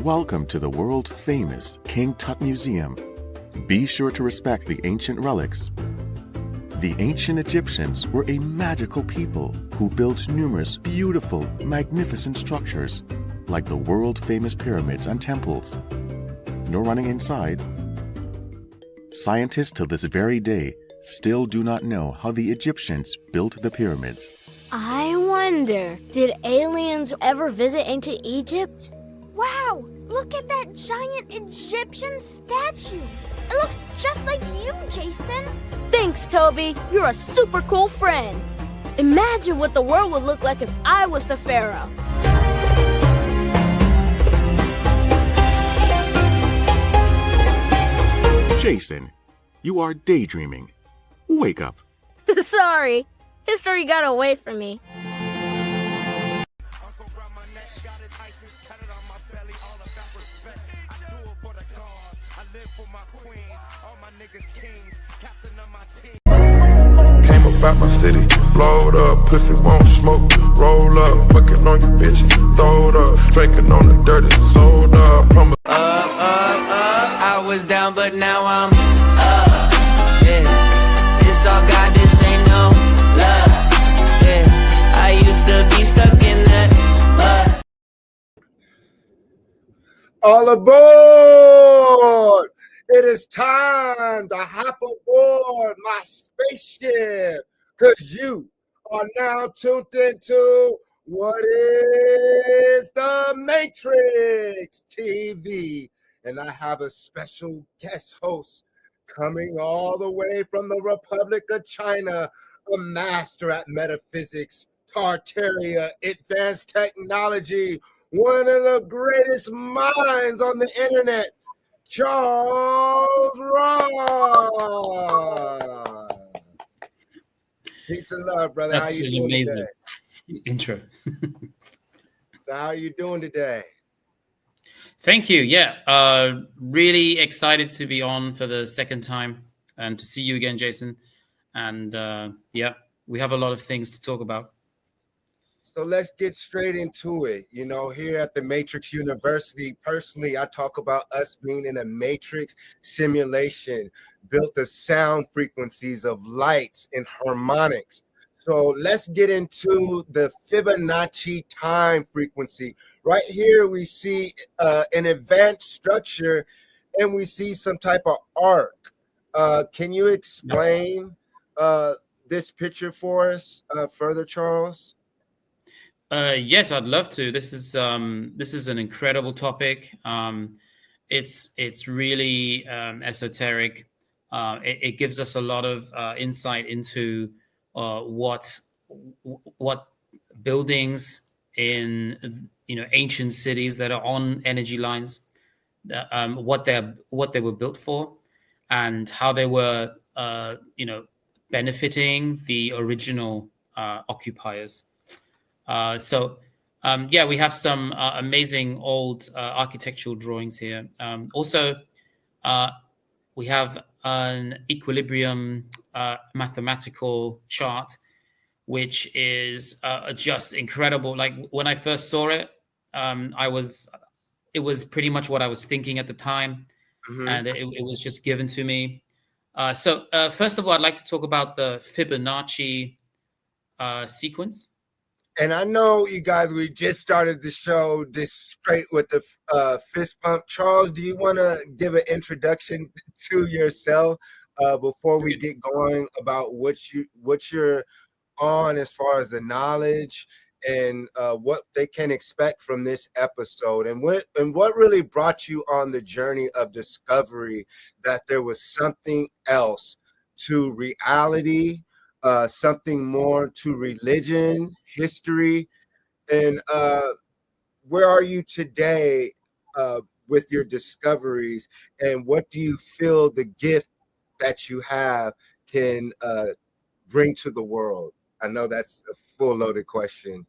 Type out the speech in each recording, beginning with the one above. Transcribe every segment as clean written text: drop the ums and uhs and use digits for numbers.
Welcome to the world-famous King Tut Museum. Be sure to respect the ancient relics. The ancient Egyptians were a magical people who built numerous beautiful, magnificent structures, like the world-famous pyramids and temples. No running inside. Scientists till this very day still do not know how the Egyptians built the pyramids. I wonder, did aliens ever visit ancient Egypt? Wow, look at that giant Egyptian statue. It looks just like you, Jason. Thanks, Toby. You're a super cool friend. Imagine what the world would look like if I was the pharaoh. Jason, you are daydreaming. Wake up. Sorry, history got away from me. Came about my city, blowed up, pussy won't smoke, roll up, fucking on your bitch, throwed up, drinking on the dirty soda. I was down, but now I'm up. Yeah, this all God, this ain't no love. Yeah, I used to be stuck in that. All aboard! It is time to hop aboard my spaceship, because you are now tuned into what is the Matrix TV. And I have a special guest host coming all the way from the Republic of China, a master at metaphysics, Tartaria, advanced technology, one of the greatest minds on the internet, Charles Ross. Peace and love, brother. That's how you an doing amazing today? intro. So how are you doing today? Thank you. Yeah, really excited to be on for the second time and to see you again, Jason. And yeah, we have a lot of things to talk about. So let's get straight into it. You know, here at the Matrix University, personally, I talk about us being in a matrix simulation built of sound frequencies, of lights and harmonics. So let's get into the Fibonacci time frequency. Right here, we see an advanced structure and we see some type of arc. Can you explain this picture for us further, Charles? Yes, I'd love to. This is an incredible topic. It's really esoteric. It gives us a lot of insight into what buildings in ancient cities that are on energy lines, what they were built for, and how they were benefiting the original occupiers. Yeah, we have some amazing old architectural drawings here. Also, we have an equilibrium mathematical chart, which is just incredible. Like when I first saw it, it was pretty much what I was thinking at the time, and it was just given to me. So first of all, I'd like to talk about the Fibonacci sequence. And I know you guys, we just started the show this straight with the fist pump. Charles, do you want to give an introduction to yourself before we get going about what you're on as far as the knowledge and what they can expect from this episode, and what really brought you on the journey of discovery that there was something else to reality, something more to religion, history, and where are you today with your discoveries, and what do you feel the gift that you have can bring to the world? I know that's a full loaded question,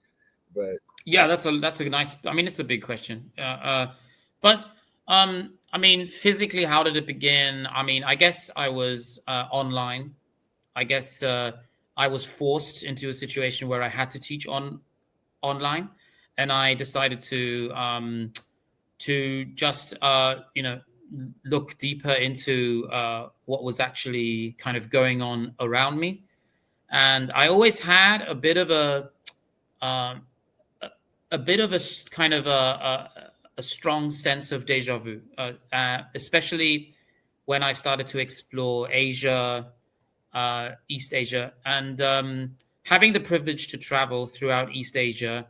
but yeah, that's a nice. I mean, it's a big question, but I mean, physically, how did it begin? I mean, I guess I was online. I guess I was forced into a situation where I had to teach online, and I decided to to just look deeper into what was actually kind of going on around me. And I always had a bit of a kind of a strong sense of deja vu, especially when I started to explore Asia, East Asia, and having the privilege to travel throughout East Asia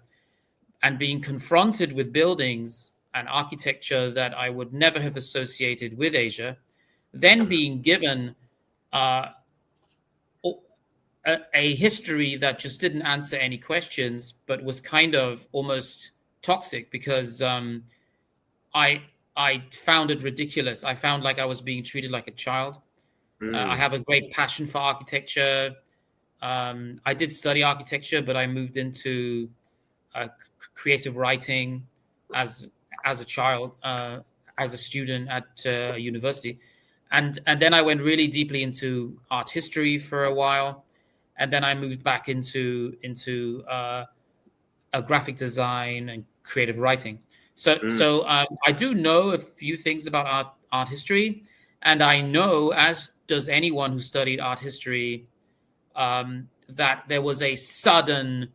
and being confronted with buildings and architecture that I would never have associated with Asia, then being given a history that just didn't answer any questions, but was kind of almost toxic, because I found it ridiculous. I found like I was being treated like a child. I have a great passion for architecture. I did study architecture, but I moved into creative writing as a child, as a student at university, and then I went really deeply into art history for a while, and then I moved back into a graphic design and creative writing. So I do know a few things about art history, and I know, as does anyone who studied art history, that there was a sudden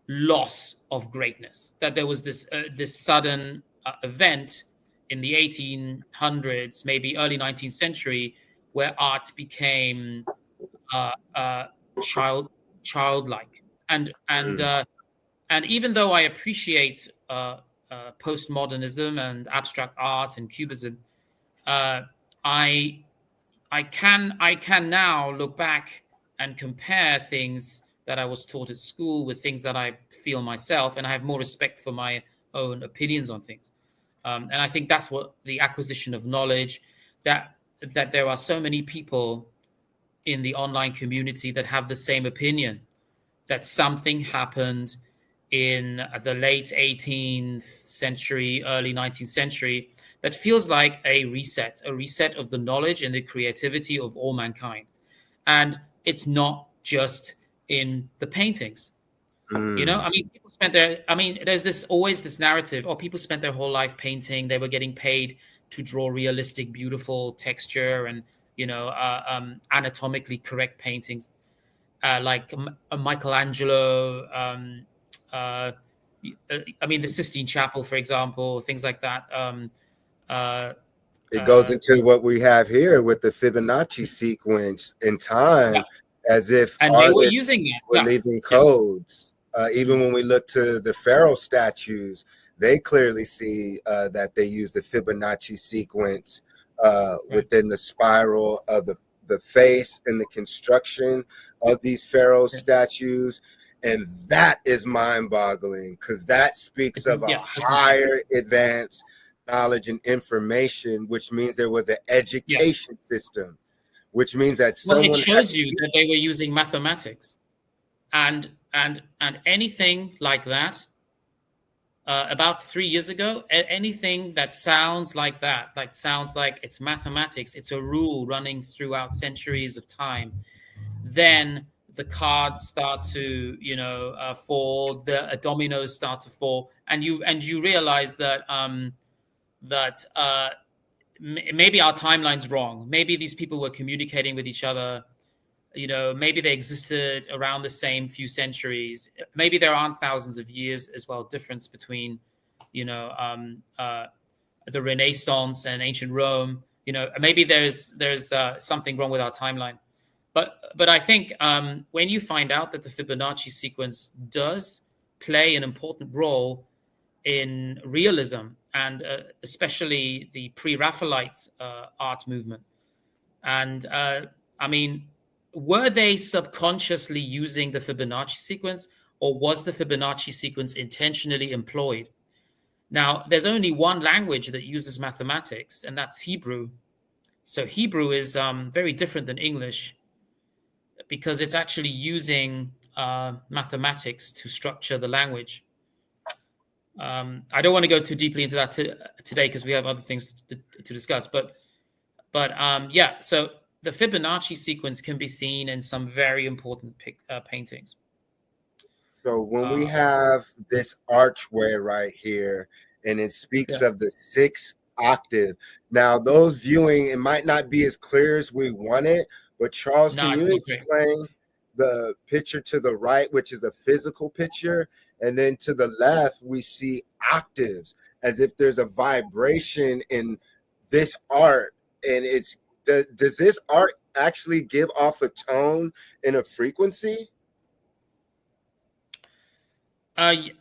loss of greatness, that there was this sudden event in the 1800s, maybe early 19th century, where art became childlike, and even though I appreciate postmodernism and abstract art and cubism, I can now look back and compare things that I was taught at school with things that I feel myself, and I have more respect for my own opinions on things. And I think that's what the acquisition of knowledge, that there are so many people in the online community that have the same opinion, that something happened in the late 18th century, early 19th century, that feels like a reset of the knowledge and the creativity of all mankind. And it's not just in the paintings. People spent there's always this narrative, people spent their whole life painting. They were getting paid to draw realistic, beautiful texture and, anatomically correct paintings, like Michelangelo, the Sistine Chapel, for example, things like that. It goes into what we have here with the Fibonacci sequence in time, as if and they were using it. Were leaving codes. Even when we look to the Pharaoh statues, they clearly see that they use the Fibonacci sequence within the spiral of the face and the construction of these Pharaoh statues. And that is mind-boggling, because that speaks of a higher advanced knowledge and information, which means there was an education system, which means that someone it shows you that they were using mathematics, and anything like that. About 3 years ago, anything that sounds like that, like sounds like it's mathematics, it's a rule running throughout centuries of time, then the cards start to fall, the dominoes start to fall, and you realize that maybe our timeline's wrong. Maybe these people were communicating with each other. Maybe they existed around the same few centuries. Maybe there aren't thousands of years as well difference between, the Renaissance and ancient Rome. Maybe there's something wrong with our timeline. But I think when you find out that the Fibonacci sequence does play an important role in realism, and especially the pre-Raphaelite art movement, and were they subconsciously using the Fibonacci sequence, or was the Fibonacci sequence intentionally employed? Now, there's only one language that uses mathematics, and that's Hebrew. So Hebrew is very different than English, because it's actually using mathematics to structure the language. I don't want to go too deeply into that today, because we have other things to discuss. But so the Fibonacci sequence can be seen in some very important paintings. So when we have this archway right here, and it speaks Yeah. of the sixth octave. Now, those viewing, it might not be as clear as we want it, but Charles, No, can it's you not great. explain the picture to the right, which is a physical picture, and then to the left, we see octaves, as if there's a vibration in this art, and it's does this art actually give off a tone and a frequency?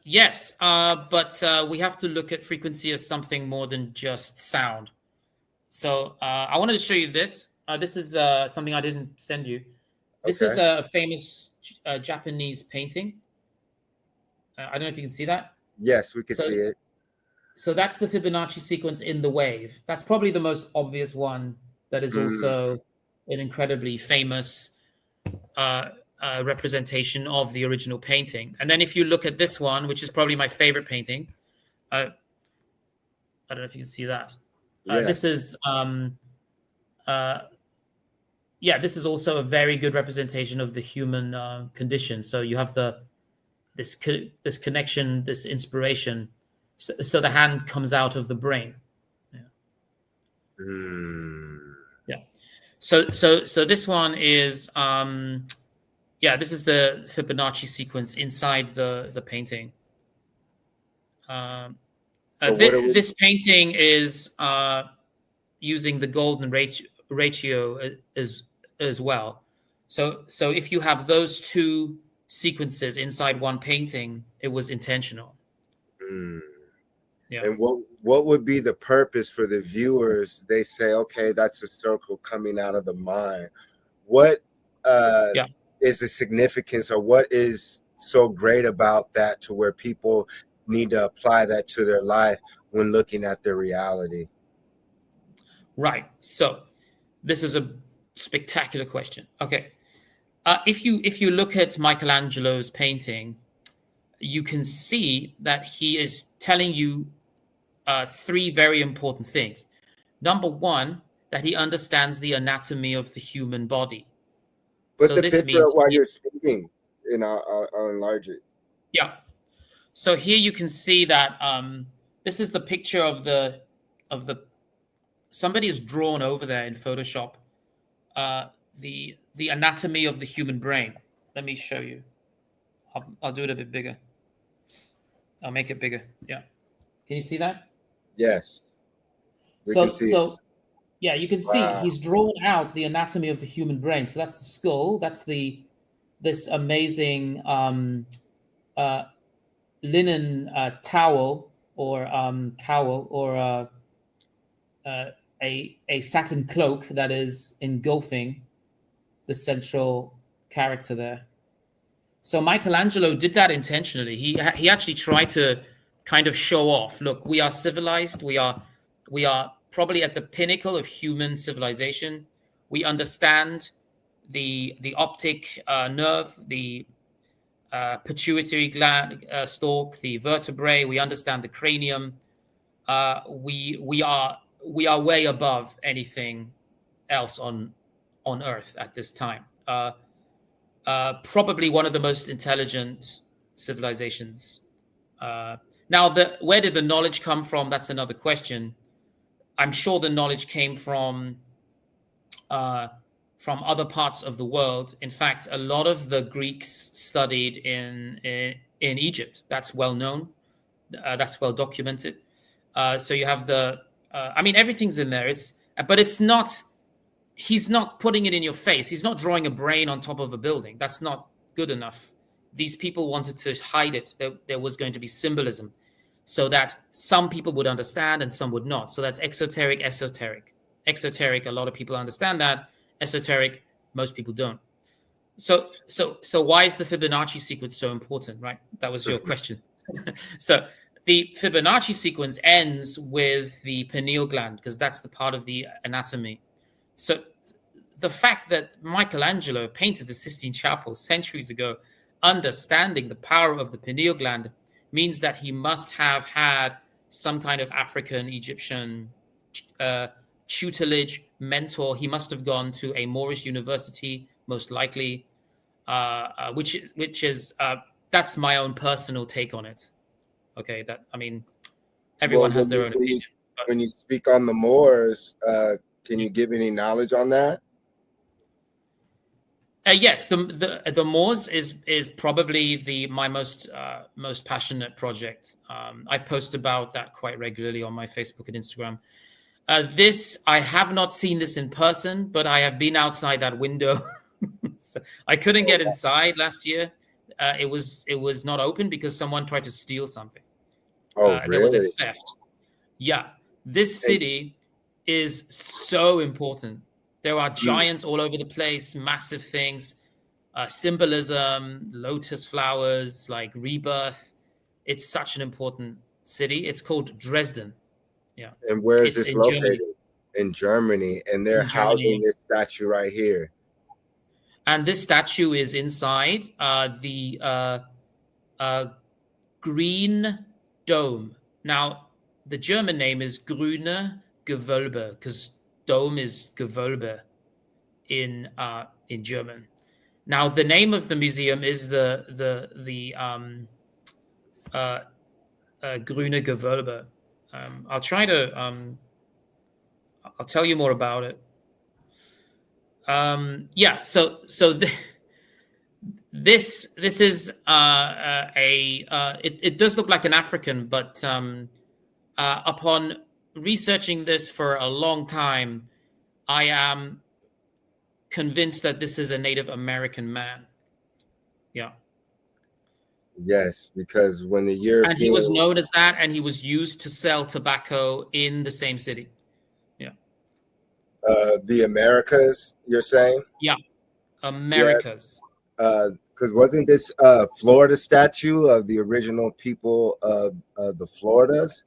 Yes, but we have to look at frequency as something more than just sound. So I wanted to show you this. This is something I didn't send you. This is Okay. a famous Japanese painting. I don't know if you can see that. Yes, we could So, see it. so that's the Fibonacci sequence in the wave. That's probably the most obvious one. That is Mm, also an incredibly famous representation of the original painting. And then if you look at this one, which is probably my favorite painting, I don't know if you can see that. This yes. is this is also a very good representation of the human condition. So you have this connection, this inspiration. So the hand comes out of the brain. Mm. Yeah. So this one is this is the Fibonacci sequence inside the painting. So what are we? This painting is using the golden ratio as well. So if you have those two sequences inside one painting, it was intentional. Mm. Yeah. And what would be the purpose for the viewers? They say, okay, that's a circle coming out of the mind. What is the significance, or what is so great about that to where people need to apply that to their life when looking at their reality? Right. So this is a spectacular question. Okay. If you look at Michelangelo's painting, you can see that he is telling you three very important things. Number one, that he understands the anatomy of the human body. Put So the this picture means up while you're speaking, and I'll enlarge it. yeah. So here you can see that this is the picture of the somebody has drawn over there in Photoshop the anatomy of the human brain. Let me show you. I'll do it a bit bigger. I'll make it bigger. Yeah. Can you see that? Yes, we can see it. So yeah, you can see Wow. he's drawn out the anatomy of the human brain. So that's the skull. That's this amazing linen towel or cowl or a satin cloak that is engulfing the central character there. So Michelangelo did that intentionally. He actually tried to kind of show off. Look, we are civilized. We are probably at the pinnacle of human civilization. We understand the optic nerve, the pituitary gland stalk, the vertebrae. We understand the cranium. We are way above anything else on Earth at this time. Probably one of the most intelligent civilizations. Now, where did the knowledge come from? That's another question. I'm sure the knowledge came from other parts of the world. In fact, a lot of the Greeks studied in Egypt. That's well known. That's well documented. So you have everything's in there. But it's not. He's not putting it in your face. He's not drawing a brain on top of a building. That's not good enough. These people wanted to hide it. There was going to be symbolism so that some people would understand and some would not. So that's exoteric, esoteric. Exoteric, a lot of people understand that. Esoteric, most people don't. So why is the Fibonacci sequence so important, right? That was your question. So the Fibonacci sequence ends with the pineal gland because that's the part of the anatomy. So the fact that Michelangelo painted the Sistine Chapel centuries ago, understanding the power of the pineal gland, means that he must have had some kind of African, Egyptian tutelage, mentor. He must have gone to a Moorish university, most likely, which is that's my own personal take on it. Okay, Everyone Well, has their own opinion. But, when you speak on the Moors, can you give any knowledge on that? yes, the Moors is probably my most passionate project. I post about that quite regularly on my Facebook and Instagram. This I have not seen this in person, but I have been outside that window. So I couldn't get inside last year. It was not open because someone tried to steal something. Oh, There was a really? theft. Yeah, this city is so important. There are giants all over the place, massive things, symbolism, lotus flowers, like rebirth. It's such an important city. It's called Dresden. Yeah, And where is it's this in Germany. located? In Germany, and they're In Germany, housing this statue right here. and this statue is inside the Green Dome. Now, the German name is Grüne Gewölbe because dome is Gewölbe in German. Now, the name of the museum is the Grüne Gewölbe. I'll try to I'll tell you more about it. Yeah, this is it does look like an African, but upon researching this for a long time, I am convinced that this is a Native American man. Yeah. Yes, because when the European, And he was known as that, and he was used to sell tobacco in the same city. Yeah. The Americas, you're saying? Yeah. Americas. Because wasn't this Florida statue of the original people of the Floridas?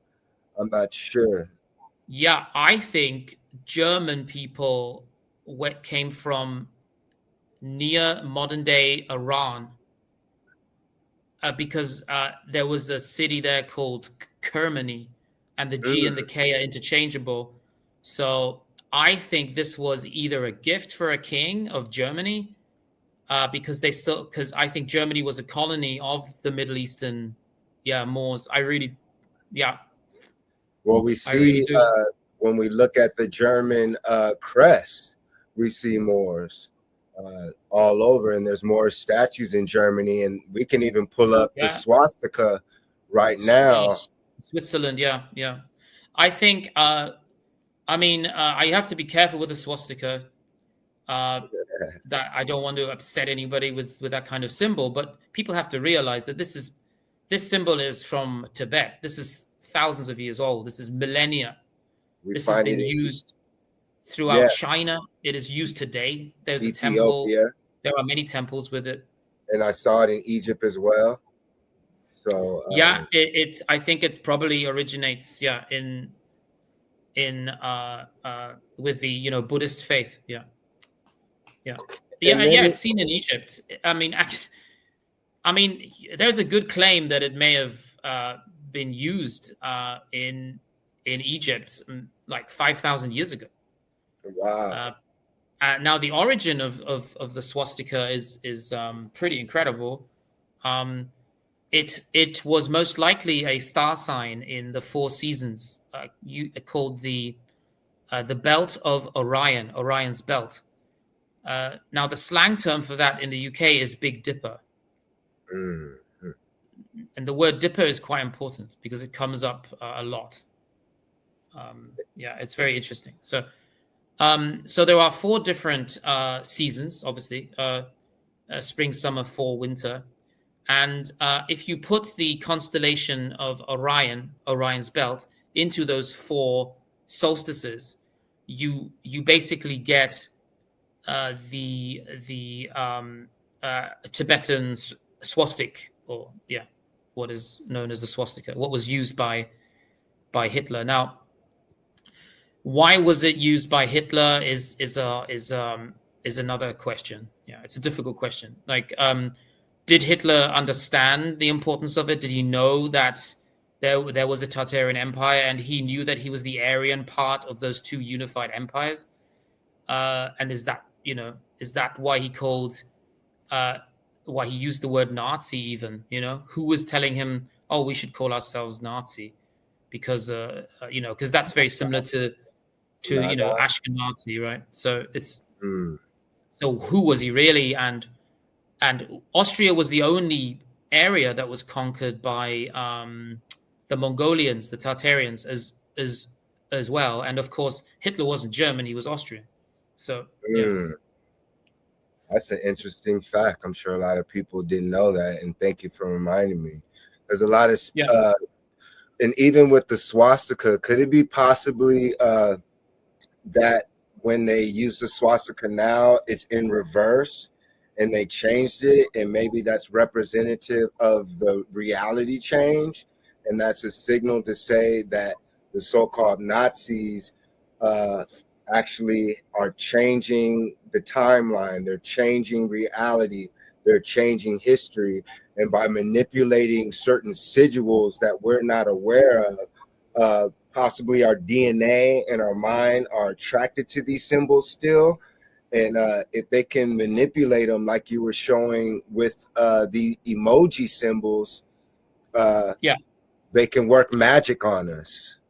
I'm not sure. Yeah, I think German people came from near modern day Iran because there was a city there called Kermany, and the G and the K are interchangeable. So I think this was either a gift for a king of Germany, because I think Germany was a colony of the Middle Eastern, Moors. Well, we see when we look at the German crest, we see Moors all over, and there's more statues in Germany, and we can even pull up the swastika right now. Switzerland, yeah. I think, I have to be careful with the swastika. That I don't want to upset anybody with that kind of symbol, but people have to realize that this symbol is from Tibet. This is thousands of years old. This is millennia. This has been used throughout China. It is used today. There's a temple. There are many temples with it. And I saw it in Egypt as well. So I think it probably originates in with the Buddhist faith. It's seen in Egypt. I mean, there's a good claim that it may have been used in Egypt like 5,000 years ago. Wow. Now the origin of the swastika is pretty incredible. It was most likely a star sign in the four seasons, called the belt of Orion, Orion's belt. Now the slang term for that in the UK is Big Dipper. Mm-hmm. And the word dipper is quite important because it comes up a lot. It's very interesting. So there are four different seasons, obviously, spring, summer, fall, winter. And if you put the constellation of Orion's belt, into those four solstices, you basically get the Tibetan swastik, or what is known as the swastika, what was used by Hitler. Now, why was it used by Hitler is another question. It's a difficult question. Like, did Hitler understand the importance of it? Did he know that there was a Tartarian empire, and he knew that he was the Aryan part of those two unified empires? And is that why he called? Why he used the word Nazi even? Who was telling him, oh, we should call ourselves Nazi? because because that's very similar to Ashkenazi, right? So it's so who was he really? And Austria was the only area that was conquered by the Mongolians, the Tartarians, as well. And of course, Hitler wasn't German; he was Austrian. So yeah. That's an interesting fact. I'm sure a lot of people didn't know that, and thank you for reminding me. There's a lot of, and even with the swastika, could it be possibly that when they use the swastika now, it's in reverse, and they changed it, and maybe that's representative of the reality change, and that's a signal to say that the so-called Nazis actually are changing the timeline, they're changing reality, they're changing history, and by manipulating certain sigils that we're not aware of, possibly our DNA and our mind are attracted to these symbols still. And if they can manipulate them like you were showing with the emoji symbols, they can work magic on us.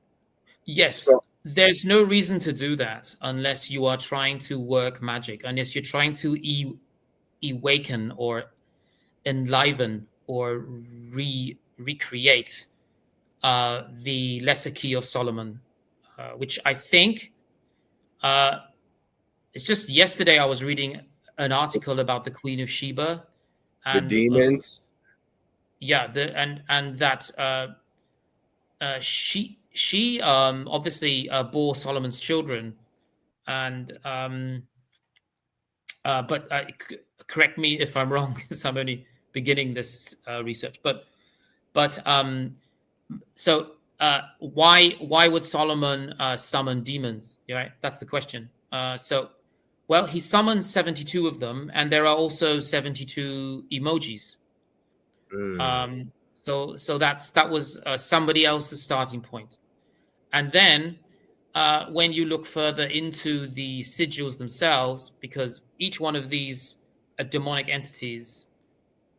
Yes. So, there's no reason to do that unless you are trying to work magic, unless you're trying to awaken or enliven or recreate the lesser key of Solomon, which I think it's just yesterday I was reading an article about the Queen of Sheba and the demons. And that she obviously bore Solomon's children, and but correct me if I'm wrong, because I'm only beginning this research. So why would Solomon summon demons? Right, that's the question. Well, he summoned 72 of them, and there are also 72 emojis. So that was somebody else's starting point. And then when you look further into the sigils themselves, because each one of these demonic entities,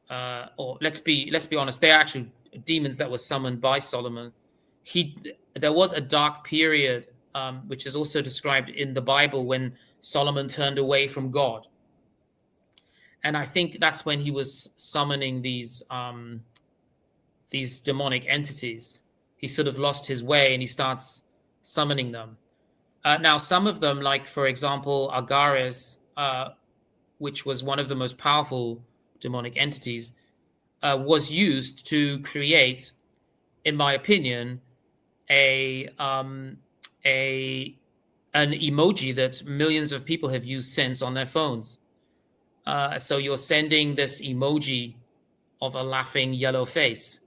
or let's be honest, they're actually demons that were summoned by Solomon. There was a dark period, which is also described in the Bible, when Solomon turned away from God. And I think that's when he was summoning these demonic entities. He sort of lost his way and he starts summoning them. Now, some of them, like, for example, Agares, which was one of the most powerful demonic entities, was used to create, in my opinion, an emoji that millions of people have used since on their phones. So you're sending this emoji of a laughing yellow face.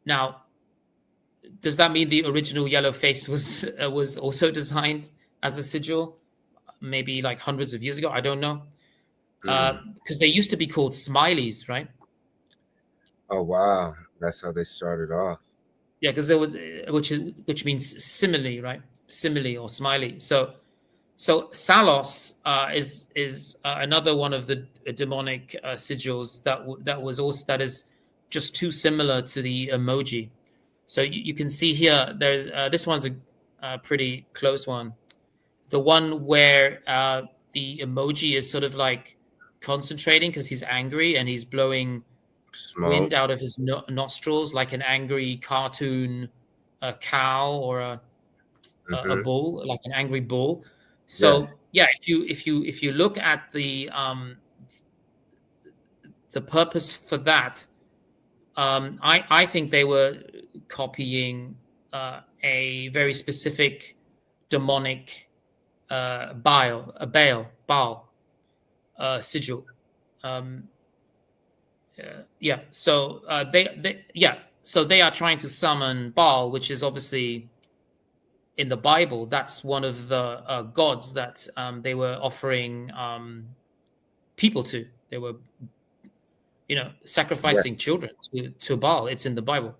Now, does that mean the original yellow face was also designed as a sigil, maybe like hundreds of years ago? I don't know, because they used to be called smileys, right? Oh wow, that's how they started off. Yeah, because there was, which means simile, right? Simile or smiley. So Salos is another one of the demonic sigils that is just too similar to the emoji. So you can see here, there's this one's a pretty close one. The one where the emoji is sort of like concentrating because he's angry and he's blowing wind out of his nostrils like an angry cartoon cow or a bull, like an angry bull. So if you look at the purpose for that, I think they were copying a very specific demonic Baal sigil. So they are trying to summon Baal, which is obviously in the Bible. That's one of the gods that they were offering people to. They were, sacrificing children to Baal. It's in the Bible.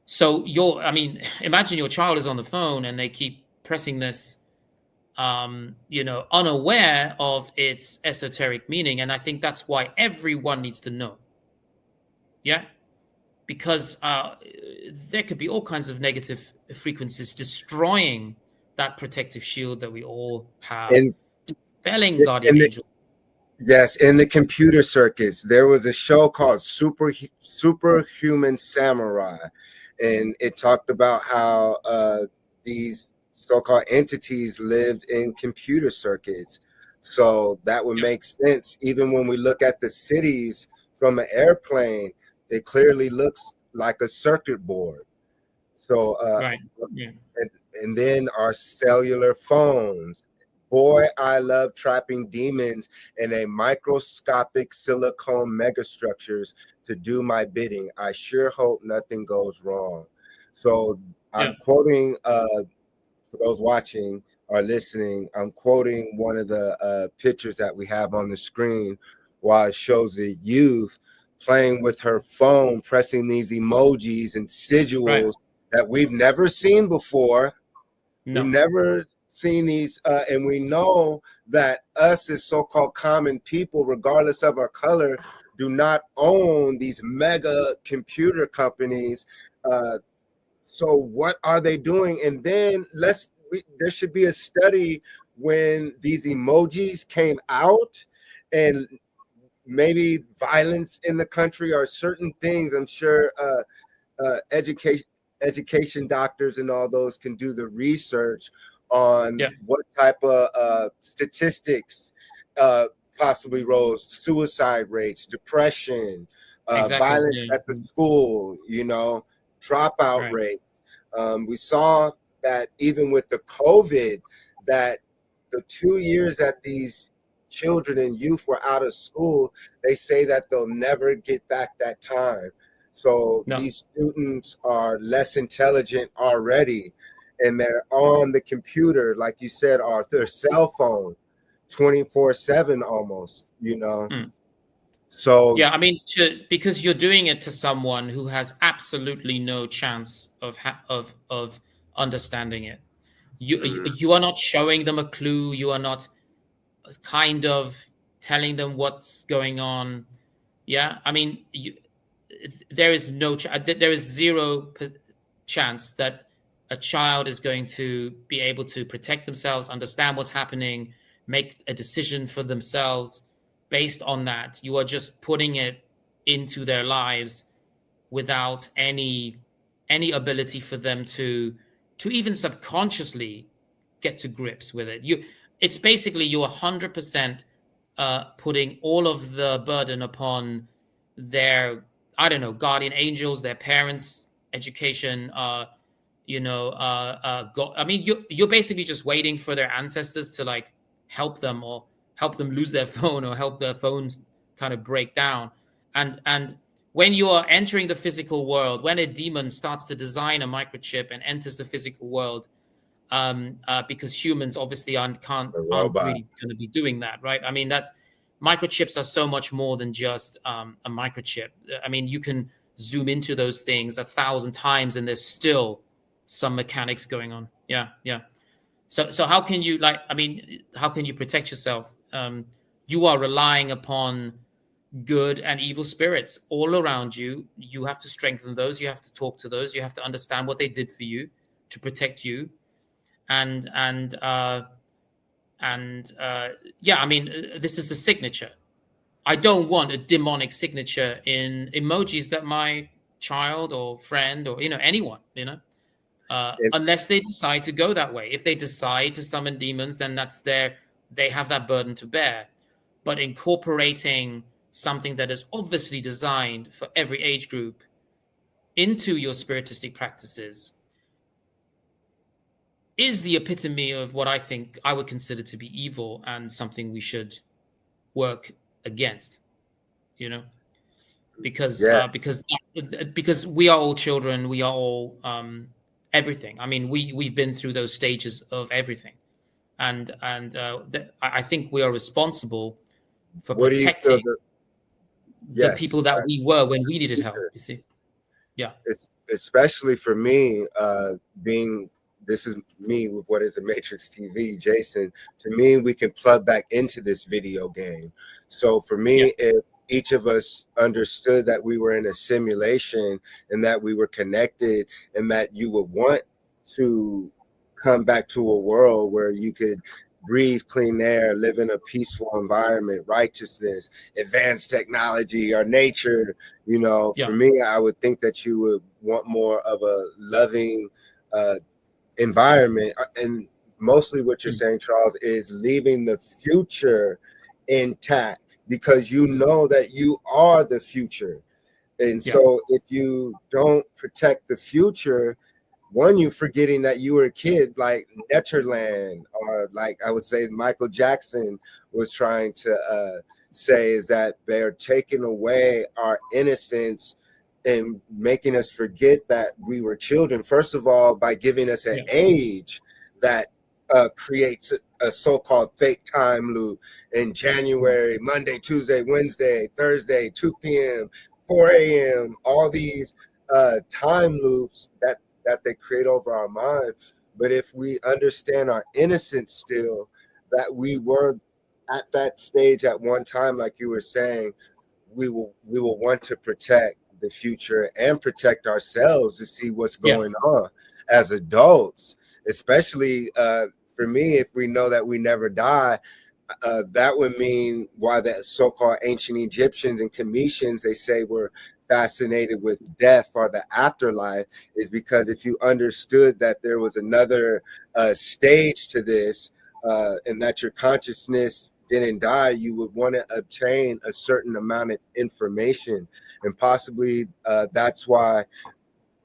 So imagine your child is on the phone and they keep pressing this, unaware of its esoteric meaning. And I think that's why everyone needs to know. Yeah. because there could be all kinds of negative frequencies destroying that protective shield that we all have, And dispelling guardian in the, angel. yes, in the computer circuits, there was a show called Superhuman Samurai, and it talked about how these so-called entities lived in computer circuits. So that would Yeah. make sense. Even when we look at the cities from an airplane, it clearly looks like a circuit board. So Right. Yeah. and then our cellular phones. Boy, I love trapping demons in a microscopic silicone megastructures to do my bidding. I sure hope nothing goes wrong. So Yeah. I'm quoting, for those watching or listening, I'm quoting one of the pictures that we have on the screen while it shows the youth playing with her phone, pressing these emojis and Right. sigils that we've never seen before. We've No. never seen these, and we know that us as so-called common people, regardless of our color, do not own these mega computer companies. So what are they doing? And then there should be a study when these emojis came out, and maybe violence in the country or certain things. I'm sure education doctors and all those can do the research on Yeah. what type of statistics possibly rose, suicide rates, depression, Exactly. violence Yeah. at the school, dropout Right. rates. We saw that even with the COVID, that the 2 years that these children and youth were out of school, they say that they'll never get back that time. So No. these students are less intelligent already, and they're on the computer, like you said, or their cell phone 24/7 almost, Mm. So Yeah, I mean, because you're doing it to someone who has absolutely no chance of understanding it. You are not showing them a clue. You are not kind of telling them what's going on. Yeah, I mean, there is there is zero chance that a child is going to be able to protect themselves, understand what's happening, make a decision for themselves based on that. You are just putting it into their lives without any ability for them to even subconsciously get to grips with it. It's basically you're 100% putting all of the burden upon their, I don't know, guardian angels, their parents, education. I mean, you're basically just waiting for their ancestors to like help them, or help them lose their phone, or help their phones kind of break down. And when you are entering the physical world, when a demon starts to design a microchip and enters the physical world, because humans obviously aren't a robot. really going to be doing that, right? I mean, that's microchips are so much more than just a microchip. I mean, you can zoom into those things 1,000 times, and there's still some mechanics going on. Yeah, yeah. So how can you how can you protect yourself? You are relying upon good and evil spirits all around you. You have to strengthen those. You have to talk to those. You have to understand what they did for you to protect you. Yeah, I mean, this is the signature. I don't want a demonic signature in emojis that my child or friend or anyone, unless they decide to go that way. If they decide to summon demons, then they have that burden to bear. But incorporating something that is obviously designed for every age group into your spiritistic practices is the epitome of what I think I would consider to be evil, and something we should work against, because Yeah. because we are all children. We are all everything. I mean, we've been through those stages of everything, and I think we are responsible for What do you feel protecting the yes, people that we were when we needed help. future? You see, yeah, It's especially for me, being this is me with what is a Matrix TV, Jason. To me, we can plug back into this video game. So for yeah, me, if each of us understood that we were in a simulation and that we were connected, and that you would want to come back to a world where you could breathe clean air, live in a peaceful environment, righteousness, advanced technology, or nature. Yeah. For me, I would think that you would want more of a loving environment. And mostly what you're saying, Charles, is leaving the future intact, because you know that you are the future. And Yeah. so if you don't protect the future, one, you forgetting that you were a kid, like Netherland, or like I would say Michael Jackson was trying to say, is that they're taking away our innocence and making us forget that we were children. First of all, by giving us an age that creates a so-called fake time loop in January, Monday, Tuesday, Wednesday, Thursday, 2 p.m., 4 a.m., all these time loops that they create over our mind. But if we understand our innocence still, that we were at that stage at one time, like you were saying, we will want to protect the future and protect ourselves to see what's going on as adults, especially for me, if we know that we never die. That would mean why the so-called ancient Egyptians and Cometians, they say, were fascinated with death or the afterlife, is because if you understood that there was another stage to this, and that your consciousness didn't die, you would want to obtain a certain amount of information. And possibly that's why,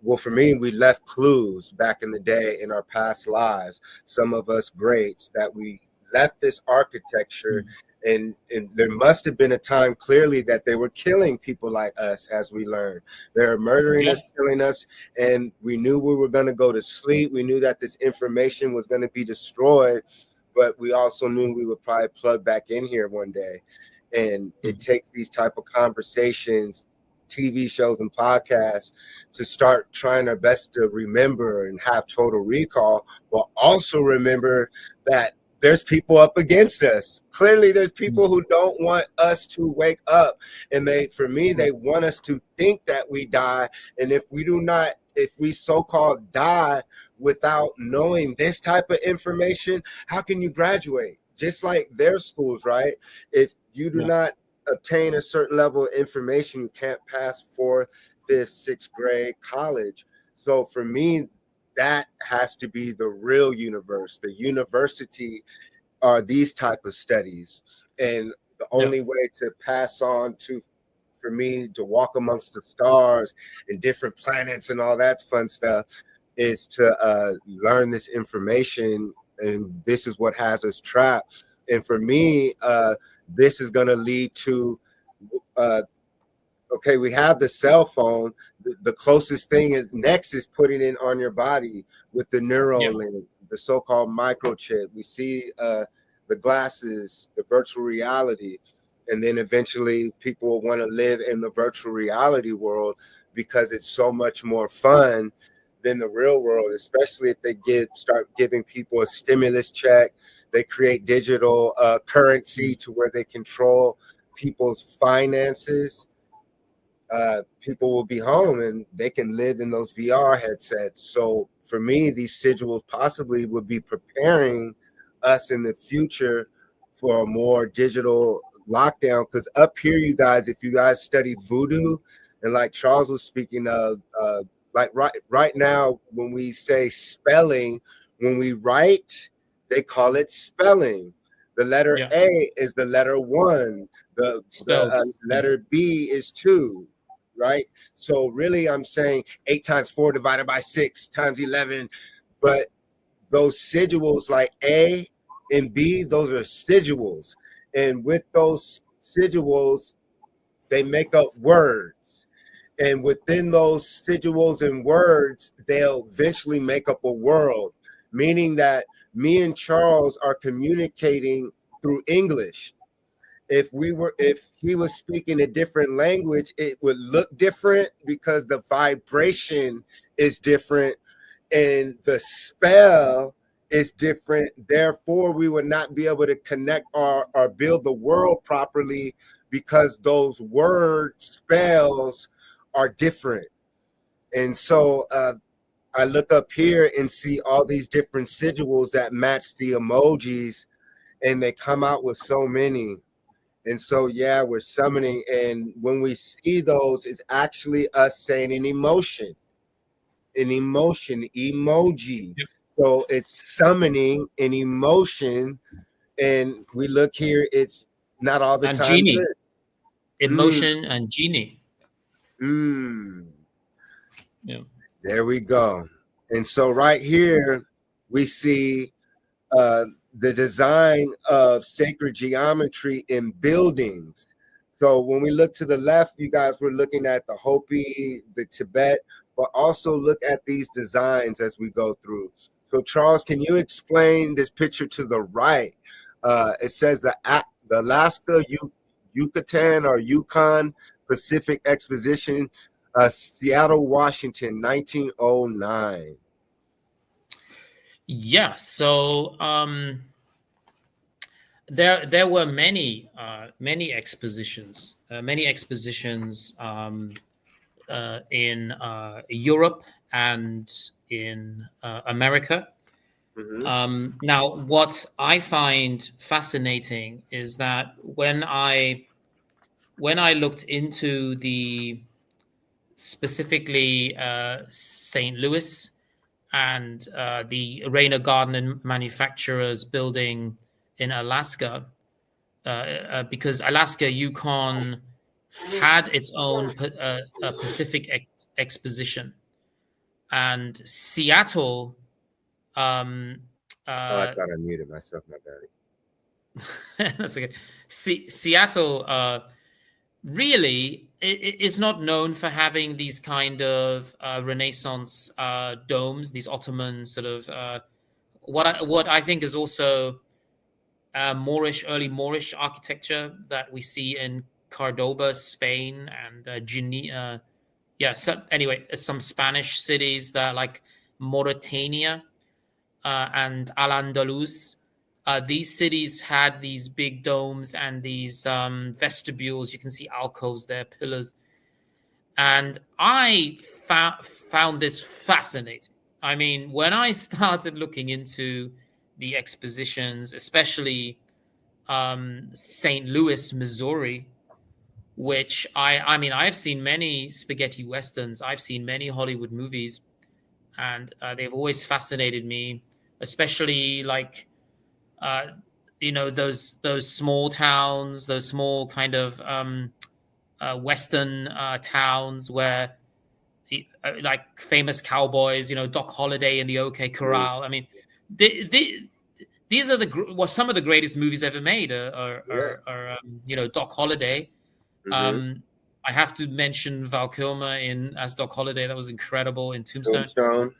well, for me, we left clues back in the day in our past lives, some of us greats, that we left this architecture. And there must have been a time clearly that they were killing people like us, as we learned. They're murdering us, killing us, and we knew we were going to go to sleep. We knew that this information was going to be destroyed, but we also knew we would probably plug back in here one day. And it takes these type of conversations, TV shows and podcasts, to start trying our best to remember and have total recall, but also remember that there's people up against us. Clearly, there's people who don't want us to wake up. And they want us to think that we die. And if we so-called die without knowing this type of information, how can you graduate? Just like their schools, right? If you do not obtain a certain level of information, you can't pass 4th, 5th, 6th grade college. So for me, that has to be the real universe. The university are these type of studies. And the only way to pass on to, for me, to walk amongst the stars and different planets and all that fun stuff, is to learn this information. And this is what has us trapped. And for me, this is going to lead to, okay, we have the cell phone. The closest thing is next is putting it on your body with the neural link, the so-called microchip. We see the glasses, the virtual reality, and then eventually people will want to live in the virtual reality world because it's so much more fun than the real world, especially if they start giving people a stimulus check. They create digital currency to where they control people's finances. People will be home and they can live in those VR headsets. So for me, these sigils possibly would be preparing us in the future for a more digital lockdown. Because up here, you guys, if you guys study voodoo, and like Charles was speaking of, like right now, when we say spelling, when we write, they call it spelling. The letter A is the letter 1. The letter B is 2. Right? So really, I'm saying 8 times 4 divided by 6 times 11. But those sigils like A and B, those are sigils. And with those sigils, they make up words. And within those sigils and words, they'll eventually make up a world, meaning that me and Charles are communicating through English. If he was speaking a different language, it would look different because the vibration is different and the spell is different. Therefore, we would not be able to connect or build the world properly because those word spells are different. And so I look up here and see all these different sigils that match the emojis, and they come out with so many. And so, yeah, we're summoning. And when we see those, it's actually us saying an emotion, emoji. Yep. So it's summoning an emotion. And we look here, it's not all the And time genie. good. Emotion and genie. Yeah. There we go. And so right here, we see the design of sacred geometry in buildings. So when we look to the left, you guys were looking at the Hopi, the Tibet, but also look at these designs as we go through. So Charles, can you explain this picture to the right? It says the Alaska, Yucatan or Yukon Pacific Exposition, Seattle, Washington, 1909. Yeah. So there were many expositions in Europe and in America. Now, what I find fascinating is that when I looked into the specifically St. Louis and the Rainer Garden Manufacturers building in Alaska, because Alaska Yukon had its own Pacific Exposition, and Seattle. I thought I muted myself. My bad. That's okay. Seattle really is not known for having these kind of Renaissance domes, these Ottoman sort of what I think is also early Moorish architecture that we see in Cordoba, Spain, and Geneva. So anyway, some Spanish cities that like Mauritania and Al-Andalus. These cities had these big domes and these vestibules. You can see alcoves there, pillars. And I found this fascinating. I mean, when I started looking into the expositions, especially St. Louis, Missouri, which I've seen many spaghetti westerns. I've seen many Hollywood movies, and they've always fascinated me, especially like those small towns, those small kind of western towns where like famous cowboys, Doc Holliday and the OK Corral. I mean, these are some of the greatest movies ever made are Doc Holliday. I have to mention Val Kilmer as Doc Holliday. That was incredible in Tombstone.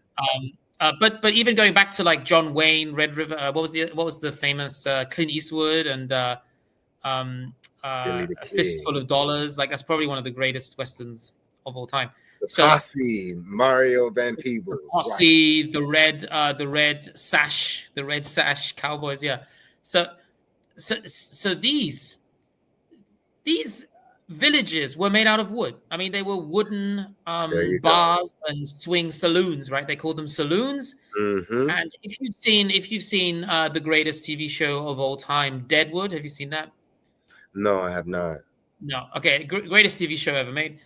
But even going back to like John Wayne, Red River, what was the famous Clint Eastwood and A Fistful of Dollars? Like that's probably one of the greatest westerns of all time. The Posse, Mario Van Peebles. Posse, the red sash cowboys. Yeah. So these villages were made out of wood. I mean, they were wooden bars and swing saloons, right? They called them saloons. And if you've seen the greatest TV show of all time, Deadwood, have you seen that? No, I have not. No. Okay, greatest TV show ever made.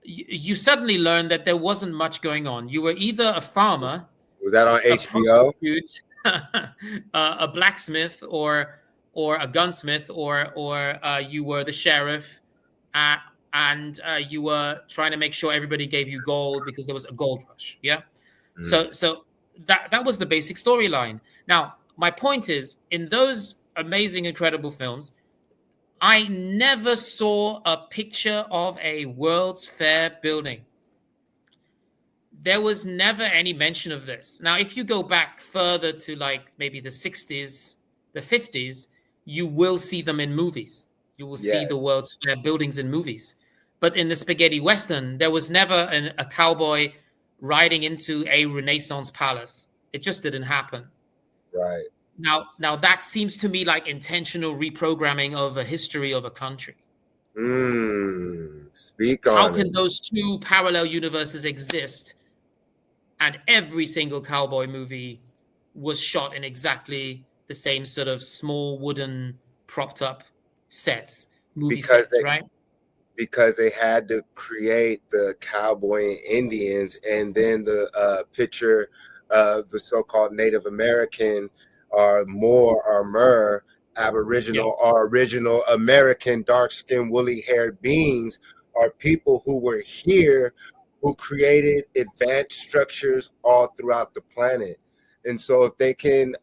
You suddenly learn that there wasn't much going on. You were either a farmer. Was that on HBO? A blacksmith or a gunsmith, or you were the sheriff, and you were trying to make sure everybody gave you gold because there was a gold rush. Yeah. So that was the basic storyline. Now, my point is, in those amazing, incredible films, I never saw a picture of a World's Fair building. There was never any mention of this. Now, if you go back further to like maybe the 60s, the 50s, you will see them in movies. You will see the World's Fair buildings in movies. But in the spaghetti western, there was never a cowboy riding into a Renaissance palace. It just didn't happen. Right. Now that seems to me like intentional reprogramming of a history of a country. Speak How on it. can those two parallel universes exist? And every single cowboy movie was shot in exactly the same sort of small wooden propped up movie Because sets, right? because they had to create the cowboy and Indians, and then the picture of the so-called Native American or Mer Aboriginal or original American dark-skinned woolly-haired beings are people who were here who created advanced structures all throughout the planet. And so if they can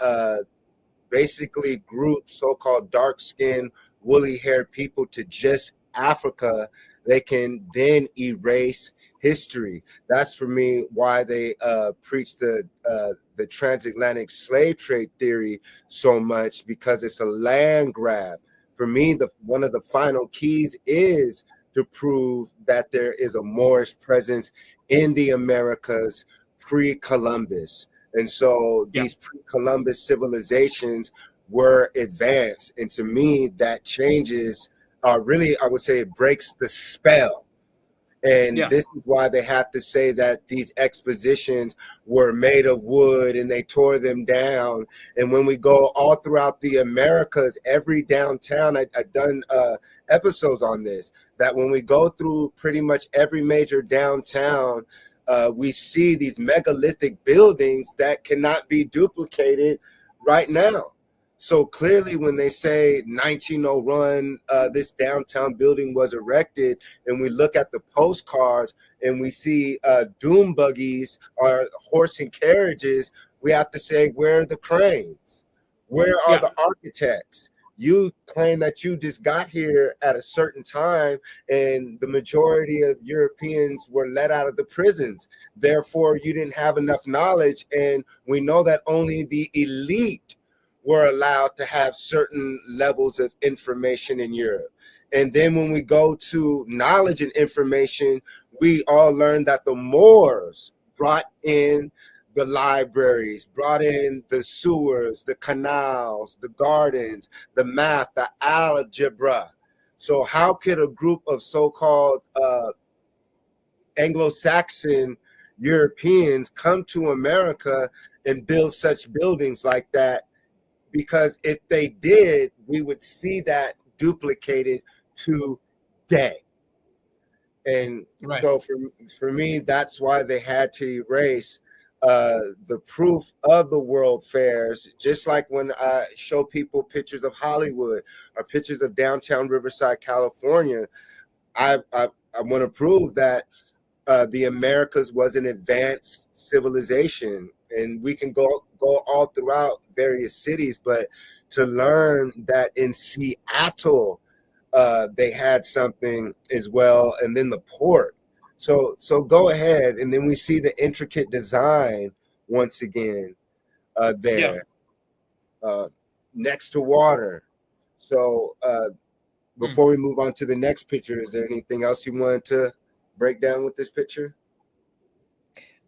basically group so-called dark-skinned woolly-haired people to just Africa, they can then erase history. That's for me why they preach the transatlantic slave trade theory so much, because it's a land grab. For me, one of the final keys is to prove that there is a Moorish presence in the Americas pre-Columbus. And so these pre-Columbus civilizations were advanced. And to me, that changes, really, I would say it breaks the spell. And this is why they have to say that these expositions were made of wood and they tore them down. And when we go all throughout the Americas, every downtown, I've done episodes on this, that when we go through pretty much every major downtown, we see these megalithic buildings that cannot be duplicated right now. So clearly when they say 1901, this downtown building was erected, and we look at the postcards and we see doom buggies or horse and carriages, we have to say, where are the cranes? Where are the architects? You claim that you just got here at a certain time, and the majority of Europeans were let out of the prisons. Therefore, you didn't have enough knowledge. And we know that only the elite were allowed to have certain levels of information in Europe. And then when we go to knowledge and information, we all learned that the Moors brought in the libraries, brought in the sewers, the canals, the gardens, the math, the algebra. So how could a group of so-called Anglo-Saxon Europeans come to America and build such buildings like that? Because if they did, we would see that duplicated today. And so for me, that's why they had to erase the proof of the world fairs. Just like when I show people pictures of Hollywood or pictures of downtown Riverside, California, I want to prove that the Americas was an advanced civilization. And we can go all throughout various cities, but to learn that in Seattle, they had something as well, and then the port. So go ahead, and then we see the intricate design once again there next to water. So before we move on to the next picture, is there anything else you wanted to break down with this picture?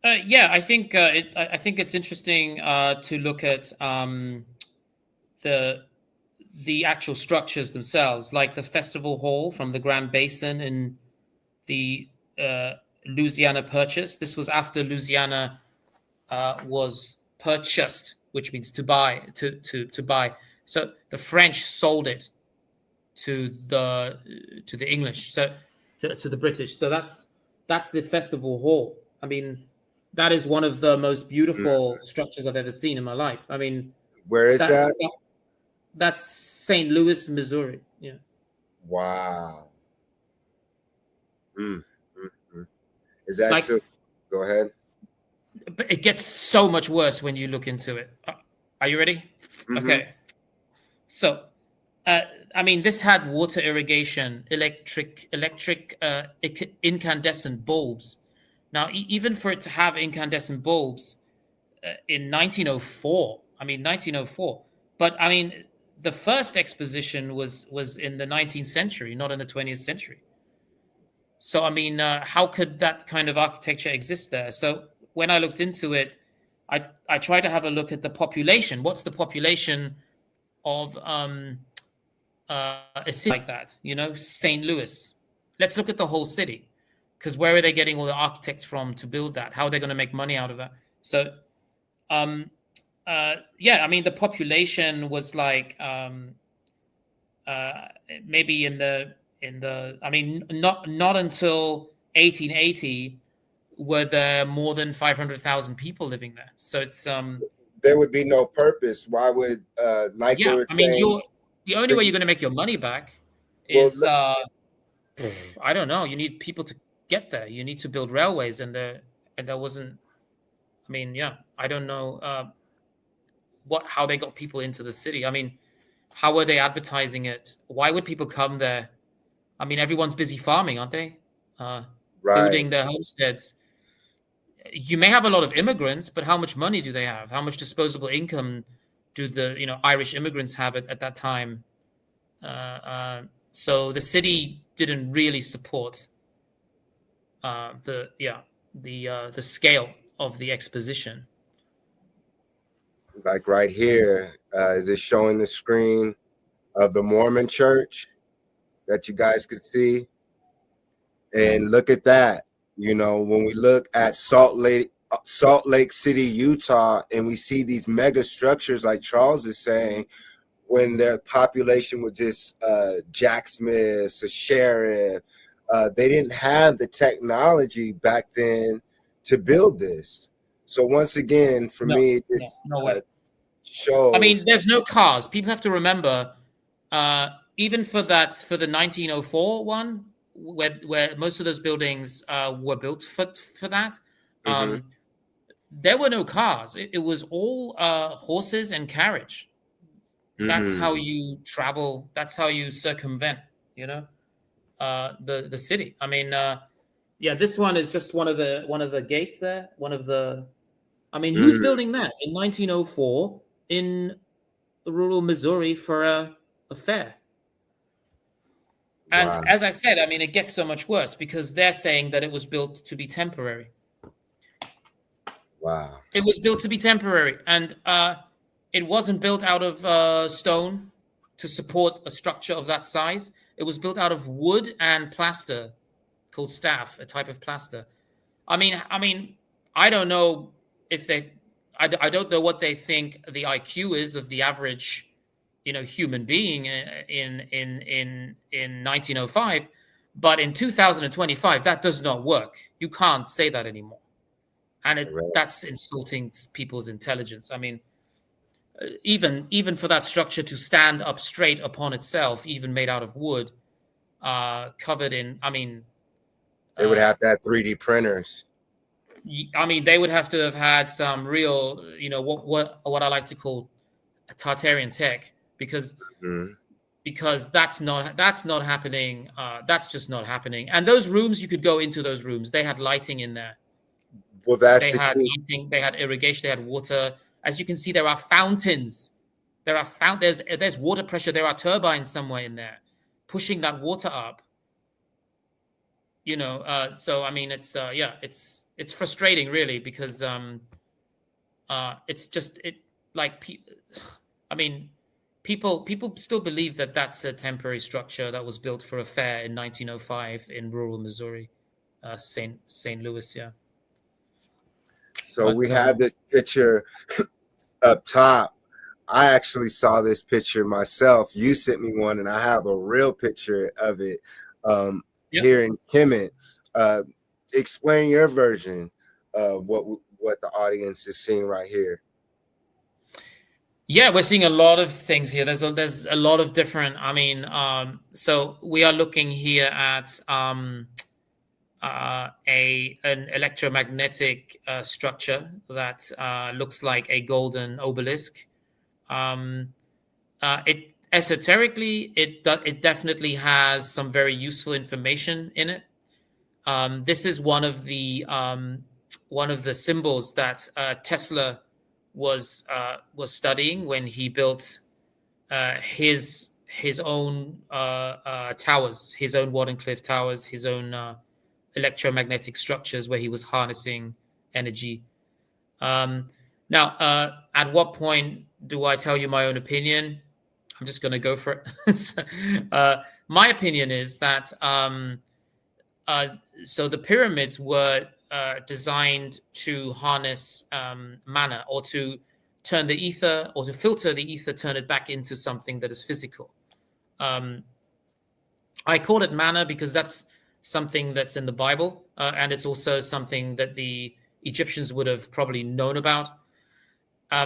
I think I think it's interesting to look at the actual structures themselves, like the festival hall from the Grand Basin in the Louisiana Purchase. This was after Louisiana was purchased, which means to buy, to buy. So the French sold it to the English, so to the British. So that's the festival hall. I mean, that is one of the most beautiful structures I've ever seen in my life. I mean, where is that? That's St. Louis, Missouri. Yeah. Wow. Is that like, still? Go ahead. But it gets so much worse when you look into it. Are you ready? Okay. So, I mean, this had water irrigation, electric incandescent bulbs. Now, even for it to have incandescent bulbs in 1904, I mean, 1904. But I mean, the first exposition was in the 19th century, not in the 20th century. So, I mean, how could that kind of architecture exist there? So when I looked into it, I try to have a look at the population. What's the population of a city like that? You know, St. Louis. Let's look at the whole city, because where are they getting all the architects from to build that? How are they going to make money out of that? So, yeah, I mean, the population was like maybe in the I mean, not until 1880 were there more than 500,000 people living there. So it's There would be no purpose. Why would like they yeah, were I mean, saying? the only way you're going to make your money back Well, is I don't know. You need people to get there. You need to build railways, and there wasn't. I mean, yeah, I don't know how they got people into the city. I mean, how were they advertising it? Why would people come there? I mean, everyone's busy farming, aren't they? right. Building their homesteads. You may have a lot of immigrants, but how much money do they have? How much disposable income do the Irish immigrants have at that time? So the city didn't really support the scale of the exposition. Like right here, is it showing the screen of the Mormon church that you guys could see? And look at that. You know, when we look at Salt Lake City, Utah, and we see these mega structures like Charles is saying, when their population was just Jack Smiths, a sheriff, they didn't have the technology back then to build this. So once again, for me, this shows. I mean, there's no cars. People have to remember, even for the 1904 one, where most of those buildings were built for that, there were no cars. It was all horses and carriage. That's how you travel. That's how you circumvent, the city. I mean, yeah, this one is just one of the gates there. I mean, who's building that in 1904 in rural Missouri for a fair? And Wow. as I said, I mean, it gets so much worse because they're saying that it was built to be temporary. Wow. It was built to be temporary, and it wasn't built out of stone to support a structure of that size. It was built out of wood and plaster called staff, a type of plaster. I mean, I don't know if I don't know what they think the IQ is of the average, human being in 1905, but in 2025, that does not work. You can't say that anymore, and that's insulting people's intelligence. I mean, even for that structure to stand up straight upon itself, even made out of wood, covered in, I mean, they would have to have 3D printers. I mean, they would have to have had some real, what I like to call a Tartarian tech, because that's not happening. That's just not happening. And those rooms, you could go into those rooms. They had lighting in there. Well, that's they had lighting. They had irrigation. They had water. As you can see, there are fountains. There's water pressure. There are turbines somewhere in there, pushing that water up. So I mean, it's it's frustrating, really, because it's just I mean, people still believe that that's a temporary structure that was built for a fair in 1905 in rural Missouri, St. Louis, yeah. So we have this picture up top. I actually saw this picture myself. You sent me one, and I have a real picture of it here in Kemet. Explain your version of what the audience is seeing right here. Yeah, we're seeing a lot of things here. There's a lot of different. I mean, so we are looking here at an electromagnetic structure that looks like a golden obelisk. It esoterically, it definitely has some very useful information in it. This is one of the symbols that Tesla was studying when he built his own towers, his own Wardenclyffe towers, his own electromagnetic structures where he was harnessing energy. Now, at what point do I tell you my own opinion? I'm just going to go for it. So, my opinion is that so the pyramids were designed to harness mana, or to turn the ether, or to filter the ether, turn it back into something that is physical. I call it mana because that's something that's in the Bible, and it's also something that the Egyptians would have probably known about.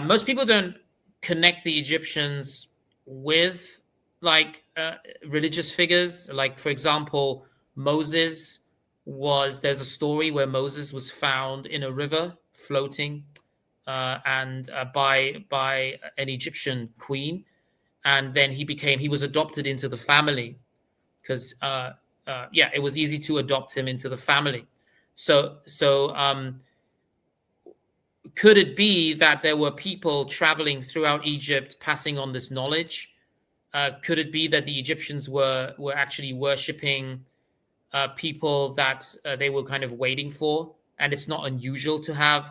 Most people don't connect the Egyptians with like religious figures. Like, for example, Moses there's a story where Moses was found in a river floating, and by an Egyptian queen, and then he was adopted into the family because it was easy to adopt him into the family. So could it be that there were people traveling throughout Egypt passing on this knowledge? Could it be that the Egyptians were actually worshipping people that they were kind of waiting for, and it's not unusual to have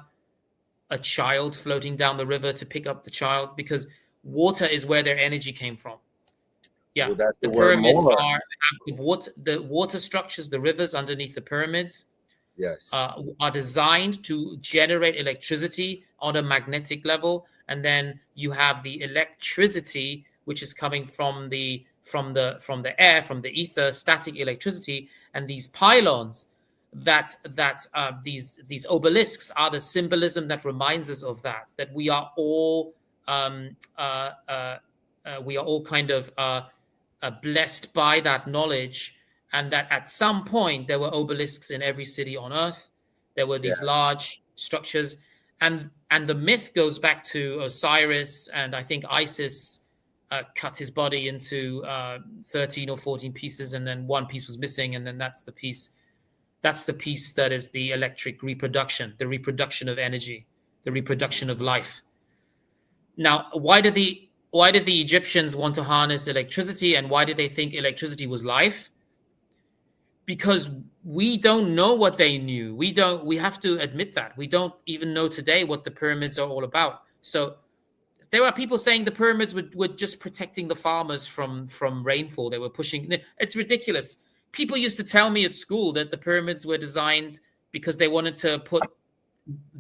a child floating down the river to pick up the child, because water is where their energy came from. Yeah, Well, that's the the word pyramids more. are the water structures, the rivers underneath the pyramids Yes. are designed to generate electricity on a magnetic level, and then you have the electricity which is coming from the air, from the ether, static electricity, and these pylons these obelisks are the symbolism that reminds us of that we are all kind of blessed by that knowledge, and that at some point there were obelisks in every city on earth. There were these large structures, and the myth goes back to Osiris, and I think Isis cut his body into 13 or 14 pieces, and then one piece was missing, and then that's the piece that is the electric reproduction, the reproduction of energy, the reproduction of life. Now, why did the Egyptians want to harness electricity, and why did they think electricity was life? Because we don't know what they knew. We have to admit that. We don't even know today what the pyramids are all about. So there are people saying the pyramids were just protecting the farmers from rainfall. They were pushing. It's ridiculous. People used to tell me at school that the pyramids were designed because they wanted to put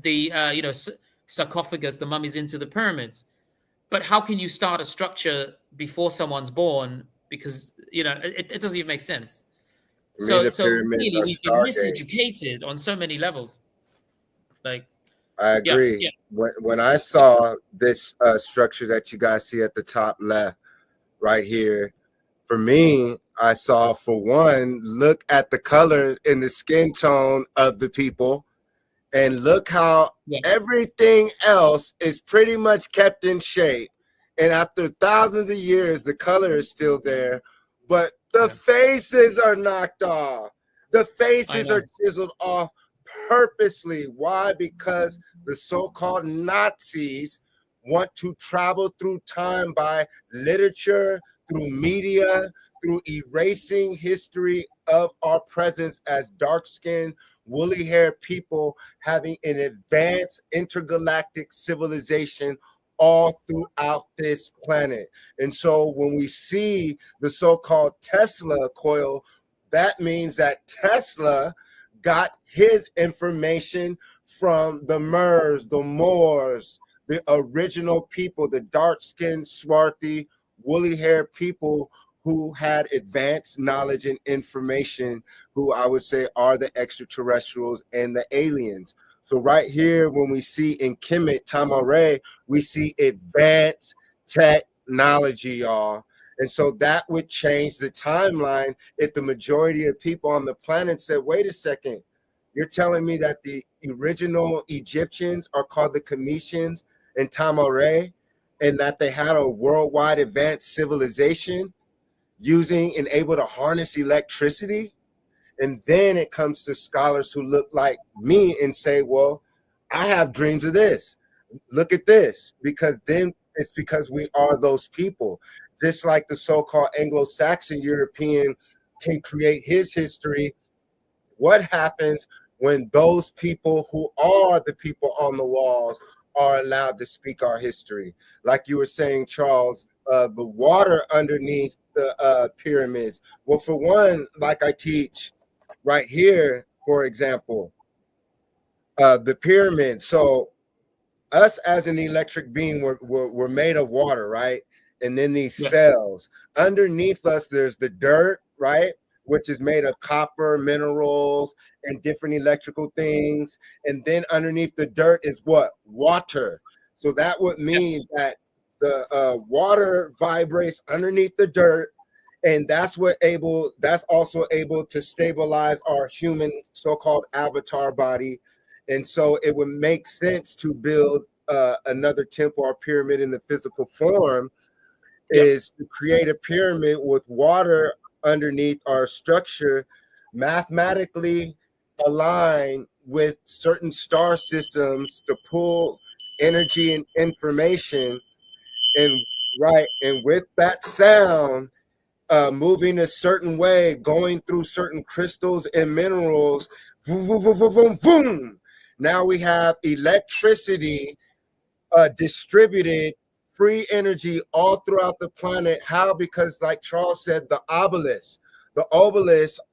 the sarcophagus, the mummies, into the pyramids. But how can you start a structure before someone's born? Because it doesn't even make sense. So really, we've been miseducated on so many levels. Like, I agree. Yeah. When I saw this structure that you guys see at the top left, right here, for me, I saw, for one, look at the color in the skin tone of the people, and look how everything else is pretty much kept in shape. And after thousands of years, the color is still there, but the faces are knocked off. The faces are chiseled off purposely. Why? Because the so-called Nazis want to travel through time by literature, through media, through erasing history of our presence as dark-skinned, woolly-haired people having an advanced intergalactic civilization all throughout this planet. And so when we see the so-called Tesla coil, that means that Tesla got his information from the Mers, the Moors, the original people, the dark-skinned, swarthy, woolly-haired people who had advanced knowledge and information, who I would say are the extraterrestrials and the aliens. So right here, when we see in Kemet, Tamaray, we see advanced technology, y'all. And so that would change the timeline if the majority of people on the planet said, wait a second, you're telling me that the original Egyptians are called the Cometians and Tamaray, and that they had a worldwide advanced civilization using and able to harness electricity? And then it comes to scholars who look like me and say, well, I have dreams of this. Look at this. Because then it's because we are those people. Just like the so-called Anglo-Saxon European can create his history. What happens when those people who are the people on the walls, are allowed to speak our history. Like you were saying, Charles, the water underneath the pyramids. Well, for one, like I teach right here, for example, the pyramid. So us as an electric being, we're made of water, right? And then these Yeah. cells. Underneath us, there's the dirt, right? Which is made of copper, minerals, and different electrical things. And then underneath the dirt is what? Water. So that would mean that the water vibrates underneath the dirt, and that's also able to stabilize our human so-called avatar body. And so it would make sense to build another temple or pyramid in the physical form, is to create a pyramid with water underneath our structure, mathematically aligned with certain star systems to pull energy and information. And right, and with that sound, moving a certain way, going through certain crystals and minerals, boom, boom, boom, boom, boom, boom. Now we have electricity distributed, free energy all throughout the planet. How? Because like Charles said, the obelisk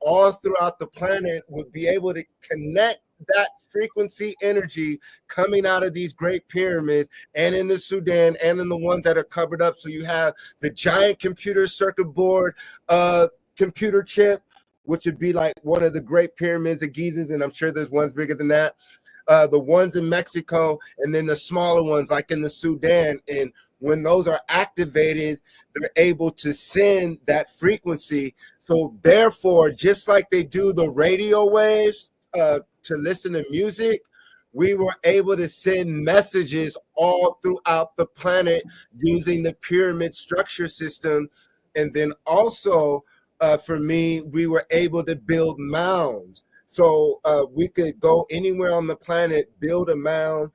all throughout the planet would be able to connect that frequency energy coming out of these great pyramids and in the Sudan and in the ones that are covered up. So you have the giant computer circuit board computer chip, which would be like one of the great pyramids of Giza, and I'm sure there's ones bigger than that. The ones in Mexico, and then the smaller ones like in the Sudan. And when those are activated, they're able to send that frequency. So therefore, just like they do the radio waves to listen to music, we were able to send messages all throughout the planet using the pyramid structure system. And then also, for me, we were able to build mounds. So we could go anywhere on the planet, build a mound,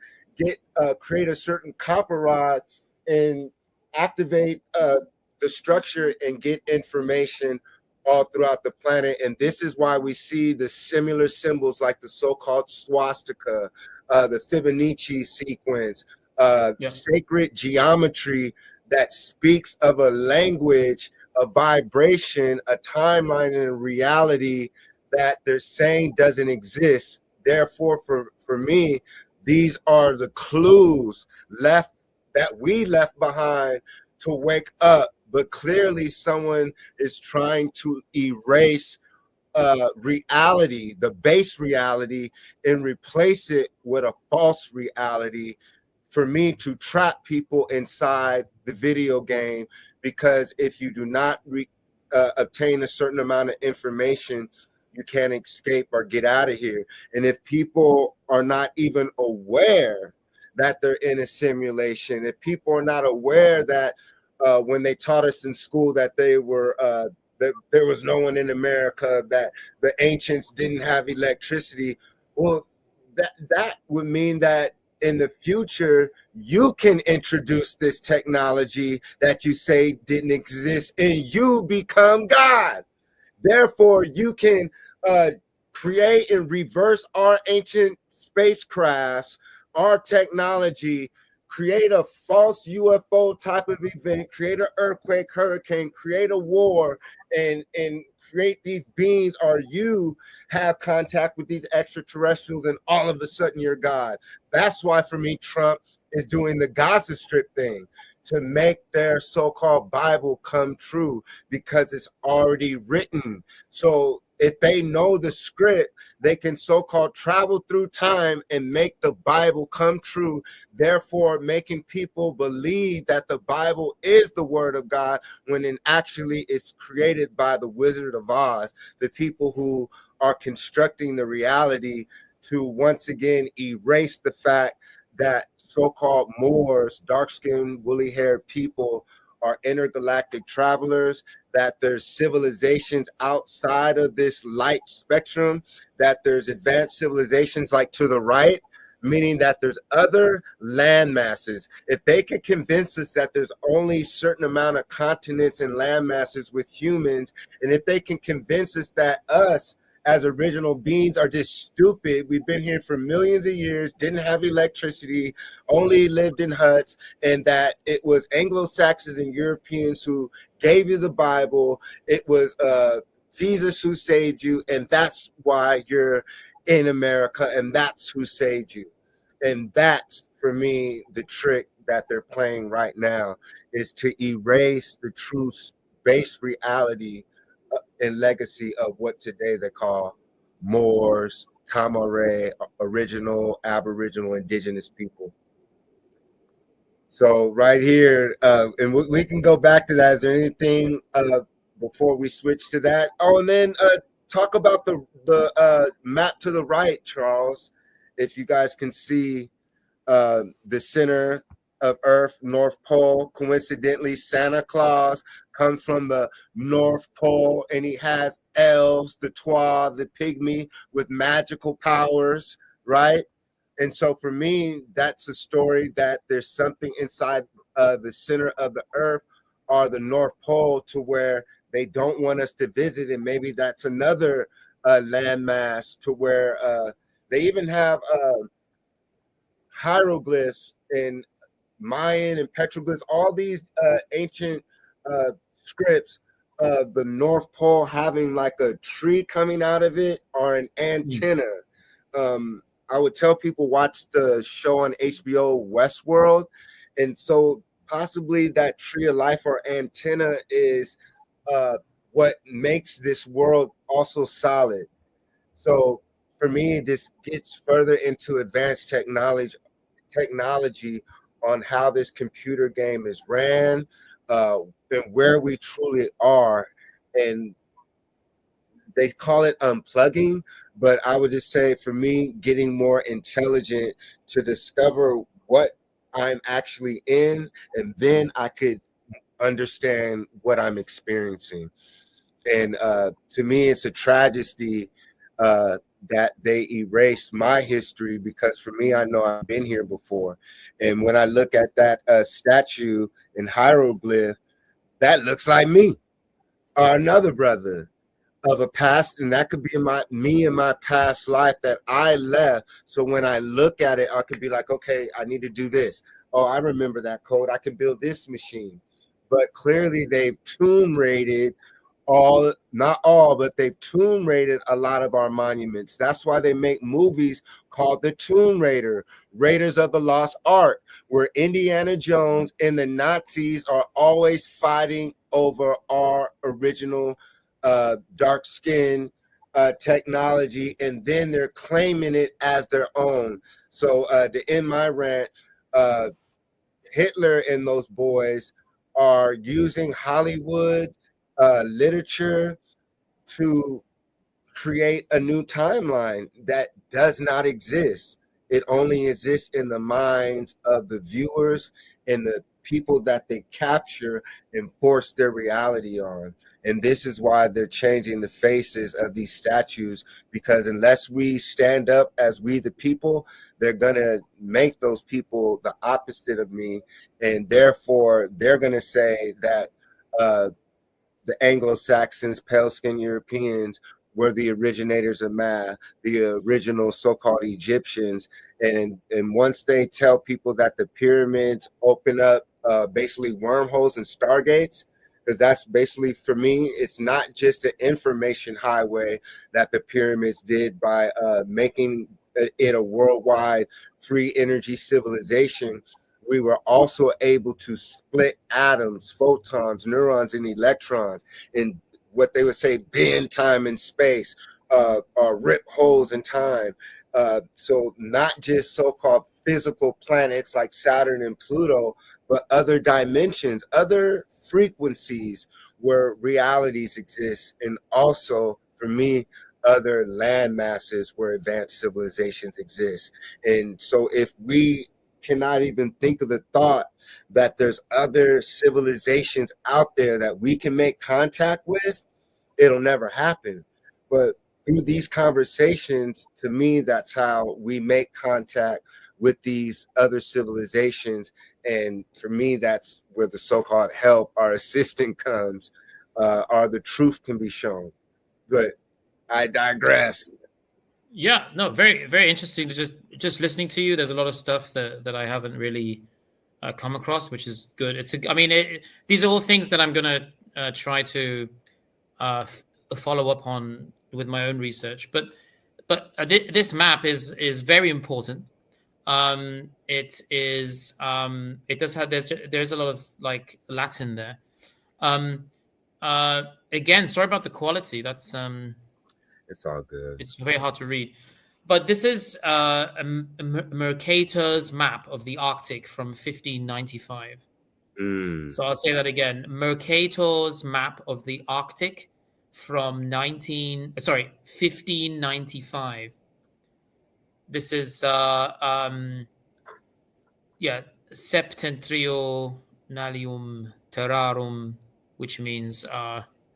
create a certain copper rod, and activate the structure and get information all throughout the planet. And this is why we see the similar symbols like the so-called swastika, the Fibonacci sequence, sacred geometry that speaks of a language, a vibration, a timeline, and a reality that they're saying doesn't exist. Therefore, for me, these are the clues that we left behind to wake up. But clearly someone is trying to erase reality, the base reality, and replace it with a false reality for me to trap people inside the video game. Because if you do not obtain a certain amount of information, you can't escape or get out of here. And if people are not even aware that they're in a simulation, if people are not aware that when they taught us in school that they were that there was no one in America, that the ancients didn't have electricity, well, that would mean that in the future you can introduce this technology that you say didn't exist, and you become God. Therefore, you can create and reverse our ancient spacecrafts, our technology, create a false UFO type of event, create an earthquake, hurricane, create a war, and create these beings, or you have contact with these extraterrestrials, and all of a sudden you're God. That's why, for me, Trump is doing the Gaza Strip thing, to make their so-called Bible come true, because it's already written. So if they know the script, they can so-called travel through time and make the Bible come true, therefore making people believe that the Bible is the word of God, when in actually it's created by the Wizard of Oz, the people who are constructing the reality to once again erase the fact that so-called Moors, dark-skinned, woolly-haired people, are intergalactic travelers, that there's civilizations outside of this light spectrum, that there's advanced civilizations like to the right, meaning that there's other land masses. If they can convince us that there's only a certain amount of continents and land masses with humans, and if they can convince us that us as original beings are just stupid. We've been here for millions of years, didn't have electricity, only lived in huts, and that it was Anglo-Saxons and Europeans who gave you the Bible. It was Jesus who saved you, and that's why you're in America, and that's who saved you. And that's, for me, the trick that they're playing right now, is to erase the true base reality and legacy of what today they call Moors, Tamare, original Aboriginal indigenous people. So right here, and we can go back to that. Is there anything before we switch to that? Oh, and then talk about the map to the right, Charles, if you guys can see the center of Earth, North Pole. Coincidentally, Santa Claus comes from the North Pole, and he has elves, the Twa, the pygmy, with magical powers, right? And so for me, that's a story that there's something inside the center of the Earth or the North Pole to where they don't want us to visit, and maybe that's another landmass to where they even have hieroglyphs and Mayan and petroglyphs, all these ancient scripts of the North Pole having like a tree coming out of it or an antenna. I would tell people watch the show on HBO Westworld, and so possibly that tree of life or antenna is what makes this world also solid. So for me, this gets further into advanced technology on how this computer game is ran, and where we truly are. And they call it unplugging, but I would just say for me, getting more intelligent to discover what I'm actually in, and then I could understand what I'm experiencing. And to me, it's a tragedy that they erased my history, because for me, I know I've been here before. And when I look at that statue in hieroglyph, that looks like me or another brother of a past, and that could be me in my past life that I left. So when I look at it, I could be like, okay, I need to do this. Oh, I remember that code. I can build this machine. But clearly they've tomb raided not all, but they've tomb raided a lot of our monuments. That's why they make movies called The Tomb Raider, Raiders of the Lost Ark, where Indiana Jones and the Nazis are always fighting over our original dark skin technology, and then they're claiming it as their own. So to end my rant, Hitler and those boys are using Hollywood literature to create a new timeline that does not exist. It only exists in the minds of the viewers and the people that they capture and force their reality on. And this is why they're changing the faces of these statues, because unless we stand up as we the people, they're going to make those people the opposite of me. And therefore, they're going to say that the Anglo-Saxons, pale-skinned Europeans, were the originators of math, the original so-called Egyptians. And once they tell people that the pyramids open up basically wormholes and stargates, because that's basically, for me, it's not just an information highway that the pyramids did by making it a worldwide free energy civilization. We were also able to split atoms, photons, neurons, and electrons in what they would say bend time and space, or rip holes in time. So not just so-called physical planets like Saturn and Pluto, but other dimensions, other frequencies where realities exist. And also, for me, other land masses where advanced civilizations exist. And so if we cannot even think of the thought that there's other civilizations out there that we can make contact with, it'll never happen. But through these conversations, to me, that's how we make contact with these other civilizations. And for me, that's where the so-called help or assistance comes, or the truth can be shown. But I digress. Yeah, no, very, very interesting to just listening to you. There's a lot of stuff that I haven't really come across, which is good. I mean, these are all things that I'm gonna try to follow up on with my own research. But this map is very important. It is it does have there's a lot of like Latin there. Um, Again, sorry about the quality. That's It's all good. it's very hard to read. But this is Mercator's map of the Arctic from 1595. So I'll say that again. Mercator's map of the Arctic from 1595. This is Septentrionalium terrarum, which means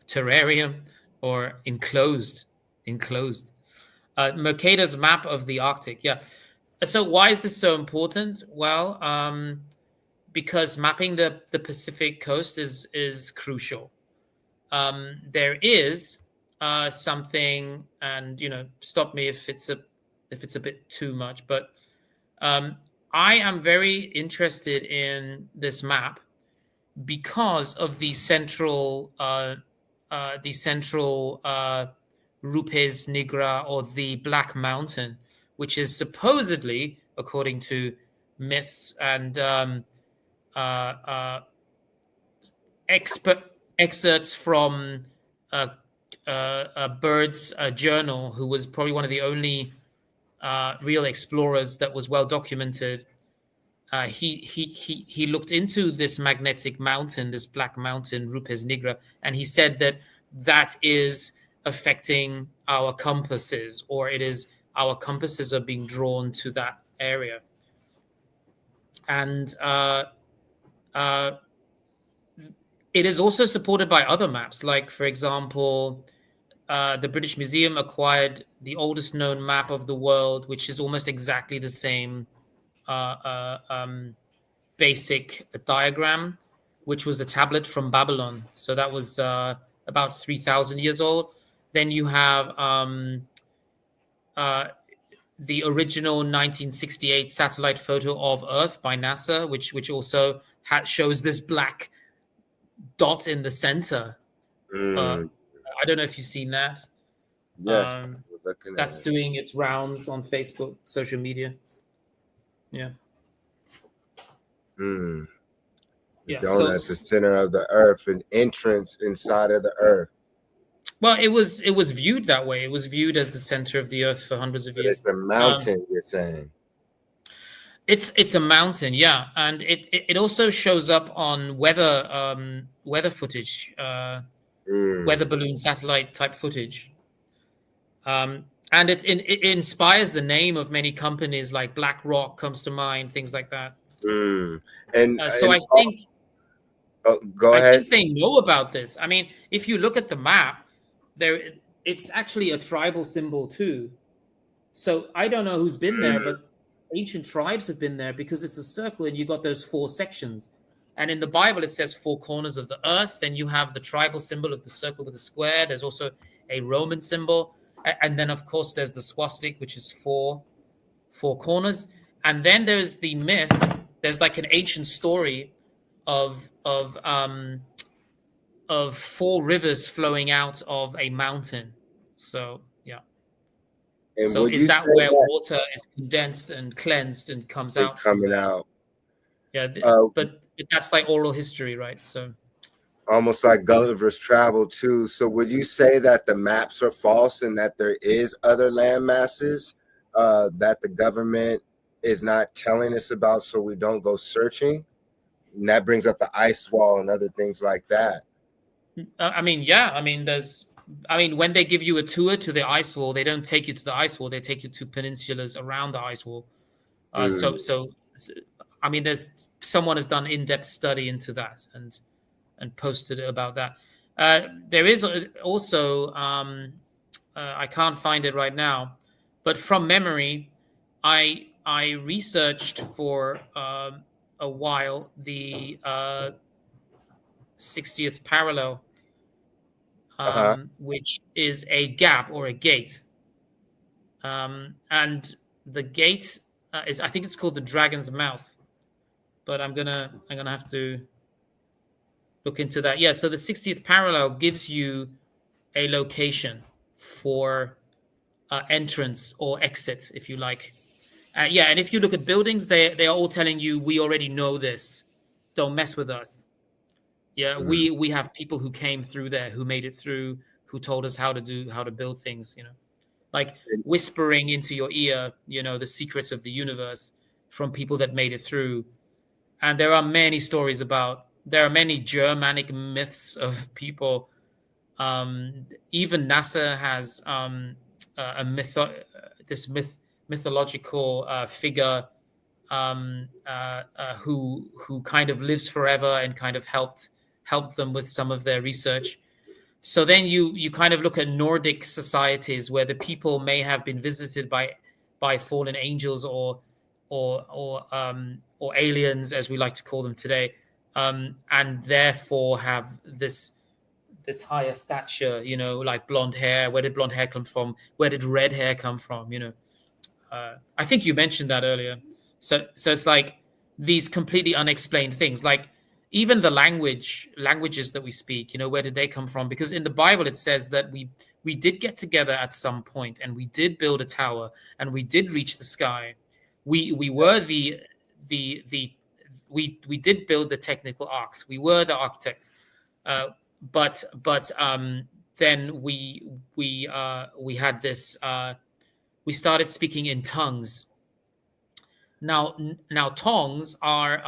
terrarium or enclosed. Mercator's map of the Arctic. Yeah. So why is this so important? Well, because mapping the Pacific coast is crucial. There is something, and stop me if it's a bit too much, but I am very interested in this map because of the central Rupes Nigra, or the Black Mountain, which is supposedly, according to myths and excerpts from Bird's journal, who was probably one of the only real explorers that was well documented. He looked into this magnetic mountain, this Black Mountain, Rupes Nigra, and he said that is affecting our compasses, or our compasses are being drawn to that area. And it is also supported by other maps, like, for example, the British Museum acquired the oldest known map of the world, which is almost exactly the same basic diagram, which was a tablet from Babylon. So that was about 3,000 years old. Then you have the original 1968 satellite photo of Earth by NASA, which also shows this black dot in the center. I don't know if you've seen that. Yes, that's doing its rounds on Facebook, social media. Yeah. Yeah. Down at the center of the Earth, an entrance inside of the Earth. Well, it was viewed that way. It was viewed as the center of the Earth for hundreds of years. It's a mountain, you're saying? It's a mountain, yeah, and it also shows up on weather footage, weather balloon satellite type footage, and it inspires the name of many companies, like BlackRock comes to mind, things like that. And so I think. Go ahead. I think they know about this. I mean, if you look at the map, it's actually a tribal symbol too. So I don't know who's been there, but ancient tribes have been there, because it's a circle and you got those 4 sections. And in the Bible, it says 4 corners of the earth. Then you have the tribal symbol of the circle with a square. There's also a Roman symbol. And then, of course, there's the swastika, which is 4 corners. And then there's the myth. There's like an ancient story of 4 rivers flowing out of a mountain. So yeah. And so is that where water is condensed and cleansed and comes out? Coming out. Yeah, but that's like oral history, right? So almost like Gulliver's Travel too. So would you say that the maps are false and that there is other land masses that the government is not telling us about, so we don't go searching? And that brings up the ice wall and other things like that. I mean, yeah. I mean, when they give you a tour to the ice wall, they don't take you to the ice wall. They take you to peninsulas around the ice wall. So, I mean, someone has done in-depth study into that and posted about that. There is also, I can't find it right now, but from memory, I researched for a while the 60th parallel. which is a gap or a gate. And the gate is, I think it's called the Dragon's Mouth, but I'm gonna have to look into that. Yeah, so the 60th parallel gives you a location for entrance or exit, if you like. Yeah, and if you look at buildings, they are all telling you, we already know this. Don't mess with us. Yeah, we have people who came through there, who made it through, who told us how to build things. Like whispering into your ear, the secrets of the universe from people that made it through. And there are many stories there are many Germanic myths of people. Even NASA has this mythological figure who kind of lives forever and kind of helped them with some of their research. So then you kind of look at Nordic societies where the people may have been visited by fallen angels or aliens, as we like to call them today, and therefore have this higher stature, like blonde hair. Where did blonde hair come from? Where did red hair come from? I think you mentioned that earlier. So it's like these completely unexplained things, like even the languages that we speak. Where did they come from? Because in the Bible it says that we did get together at some point, and we did build a tower, and we did reach the sky. We were we did build the technical arcs. We were the architects. But then we had this. We started speaking in tongues. Now tongues are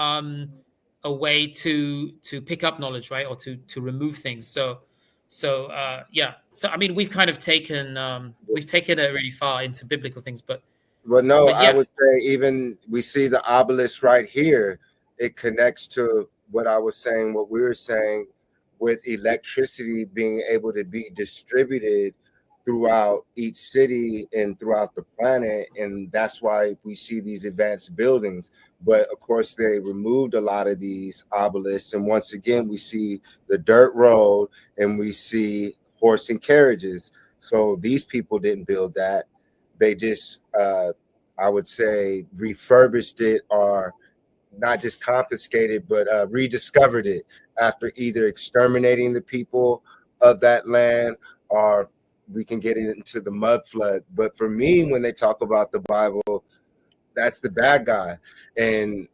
a way to pick up knowledge, right, or to remove things. So yeah. So I mean, we've kind of taken it really far into biblical things, but no, yeah. I would say even we see the obelisk right here. It connects to what I was saying, what we were saying, with electricity being able to be distributed throughout each city and throughout the planet. And that's why we see these advanced buildings. But of course, they removed a lot of these obelisks. And once again, we see the dirt road and we see horse and carriages. So these people didn't build that. They just, I would say, refurbished it, or not just confiscated, but rediscovered it after either exterminating the people of that land, or we can get into the mud flood. But for me, when they talk about the Bible, that's the bad guy. And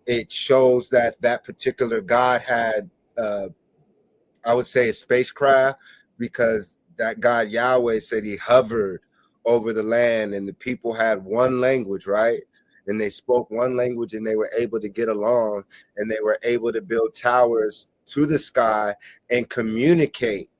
it shows that particular God had, I would say, a spacecraft, because that God Yahweh said he hovered over the land, and the people had one language, right? And they spoke one language, and they were able to get along, and they were able to build towers to the sky and communicate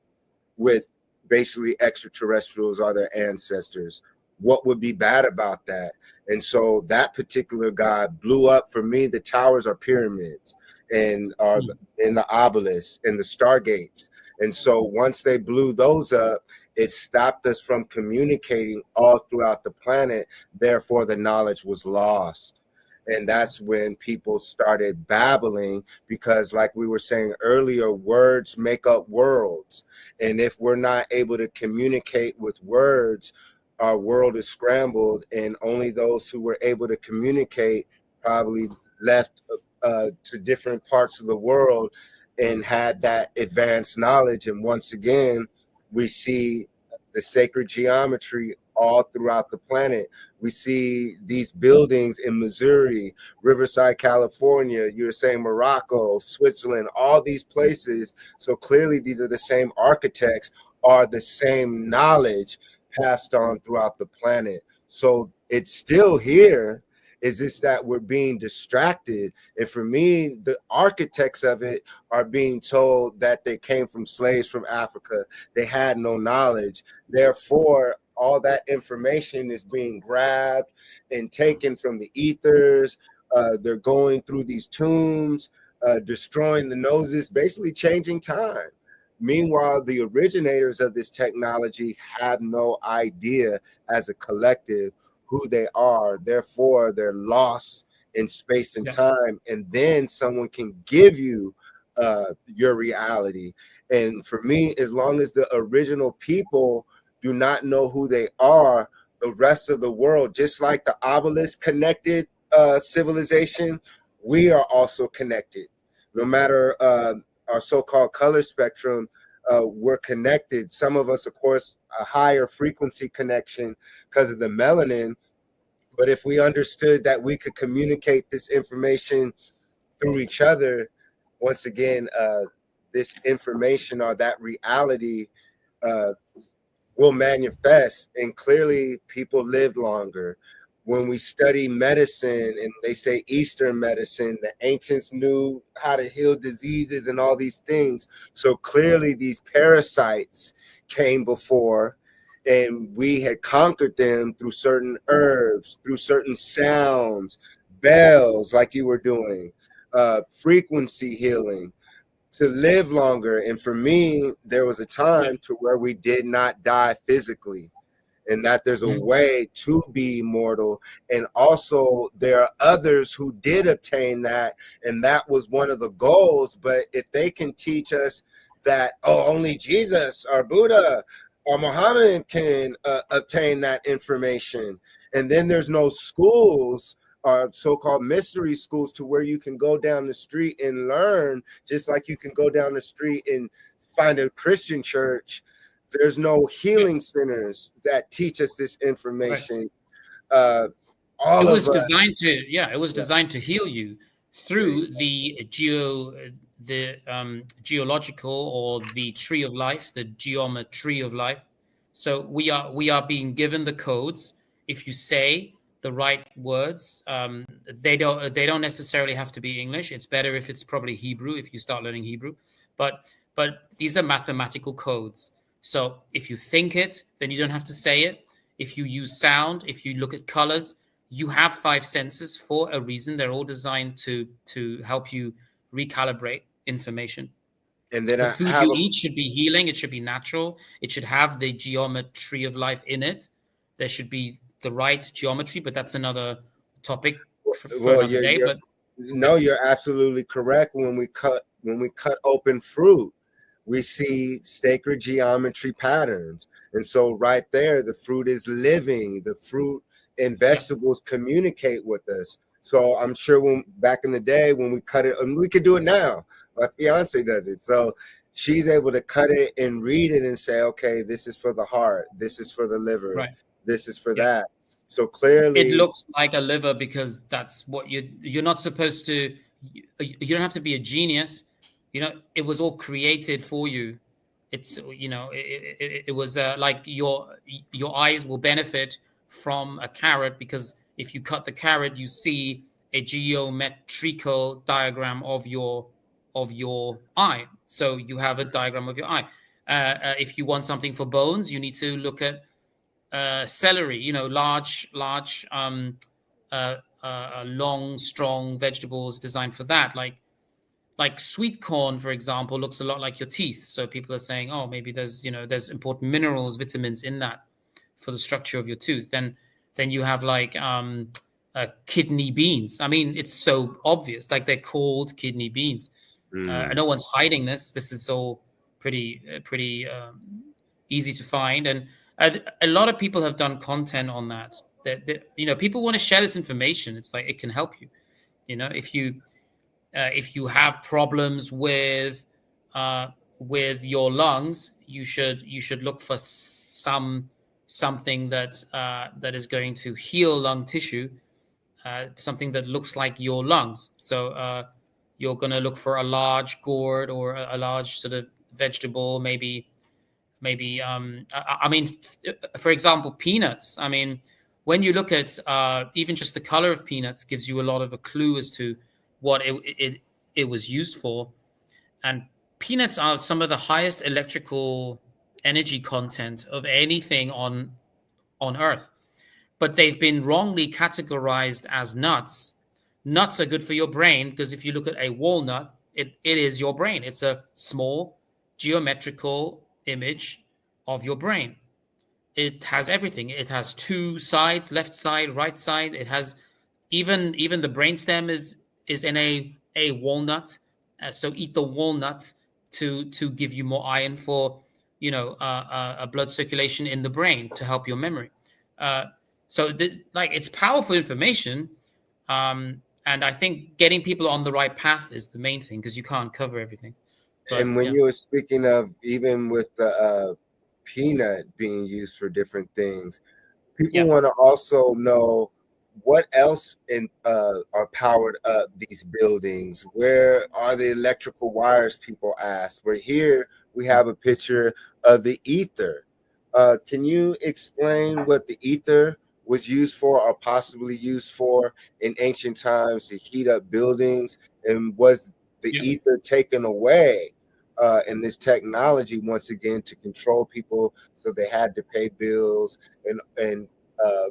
with basically extraterrestrials or their ancestors. What would be bad about that? And so that particular God blew up. For me, the towers are pyramids and are in the obelisks and the stargates. And so once they blew those up, it stopped us from communicating all throughout the planet. Therefore, the knowledge was lost. And that's when people started babbling, because like we were saying earlier, words make up worlds. And if we're not able to communicate with words, our world is scrambled, and only those who were able to communicate probably left to different parts of the world and had that advanced knowledge. And once again, we see the sacred geometry all throughout the planet. We see these buildings in Missouri, Riverside, California, you were saying Morocco, Switzerland, all these places. So clearly these are the same architects, or the same knowledge passed on throughout the planet. So it's still here. Is this that we're being distracted? And for me, the architects of it are being told that they came from slaves from Africa. They had no knowledge. Therefore, all that information is being grabbed and taken from the ethers. They're going through these tombs, destroying the noses, basically changing time. Meanwhile, the originators of this technology have no idea as a collective who they are. Therefore, they're lost in space and time. And then someone can give you your reality. And for me, as long as the original people do not know who they are, the rest of the world, just like the obelisk connected civilization, we are also connected. No matter our so-called color spectrum, we're connected. Some of us, of course, a higher frequency connection because of the melanin. But if we understood that we could communicate this information through each other, once again, this information or that reality uh, will manifest. And clearly, people live longer. When we study medicine and they say Eastern medicine, the ancients knew how to heal diseases and all these things. So clearly, these parasites came before, and we had conquered them through certain herbs, through certain sounds, bells, like you were doing, frequency healing to live longer. And for me, there was a time to where we did not die physically, and that there's a way to be immortal. And also there are others who did obtain that, and that was one of the goals. But if they can teach us that, oh, only Jesus or Buddha or Muhammad can obtain that information, and then there's no schools or so-called mystery schools to where you can go down the street and learn, just like you can go down the street and find a Christian church. There's no healing centers that teach us this information. Right. It was designed to heal you through the geological, or the tree of life, the geometry of life. So we are being given the codes. If you say the right words, they don't necessarily have to be English. It's better if it's probably Hebrew, if you start learning Hebrew. But these are mathematical codes. So if you think it, then you don't have to say it. If you use sound, if you look at colors, you have 5 senses for a reason. They're all designed to help you recalibrate information. And then the food you eat should be healing. It should be natural. It should have the geometry of life in it. There should be the right geometry, but that's another topic for another day. You're absolutely correct. When we cut open fruit, we see sacred geometry patterns. And so right there, the fruit is living. The fruit and vegetables communicate with us. So I'm sure when back in the day when we cut it, and we could do it now. My fiance does it. So she's able to cut it and read it and say, okay, this is for the heart. This is for the liver. Right. This is for that. So clearly it looks like a liver because that's what you're not supposed to. You don't have to be a genius. It was all created for you. It's, it was like your eyes will benefit from a carrot, because if you cut the carrot, you see a geometrical diagram of your eye. So you have a diagram of your eye. If you want something for bones, you need to look at celery. Large, long, strong vegetables designed for that. Like sweet corn, for example, looks a lot like your teeth. So people are saying, oh, maybe there's important minerals, vitamins in that for the structure of your tooth. Then you have like kidney beans. I mean, it's so obvious. Like they're called kidney beans. No one's hiding this. This is all pretty easy to find. And a lot of people have done content on that. People want to share this information. It's like it can help you. If you have problems with your lungs, you should look for something that is going to heal lung tissue, something that looks like your lungs. So you're going to look for a large gourd or a large sort of vegetable, maybe. I mean, for example, peanuts. I mean, when you look at even just the color of peanuts gives you a lot of a clue as to what it was used for. And peanuts are some of the highest electrical energy content of anything on Earth. But they've been wrongly categorized as nuts. Nuts are good for your brain because if you look at a walnut, it is your brain. It's a small geometrical image of your brain. It has everything. It has 2 sides, left side, right side. It has even the brainstem is in a walnut, So eat the walnut to give you more iron for a blood circulation in the brain to help your memory. Like it's powerful information, and I think getting people on the right path is the main thing, because you can't cover everything. But, And when you were speaking of, even with the peanut being used for different things, people want to also know what else are powered up these buildings. Where are the electrical wires? People ask. But here we have a picture of the ether. Can you explain what the ether was used for, or possibly used for in ancient times to heat up buildings? And was the ether taken away in this technology once again to control people, so they had to pay bills, and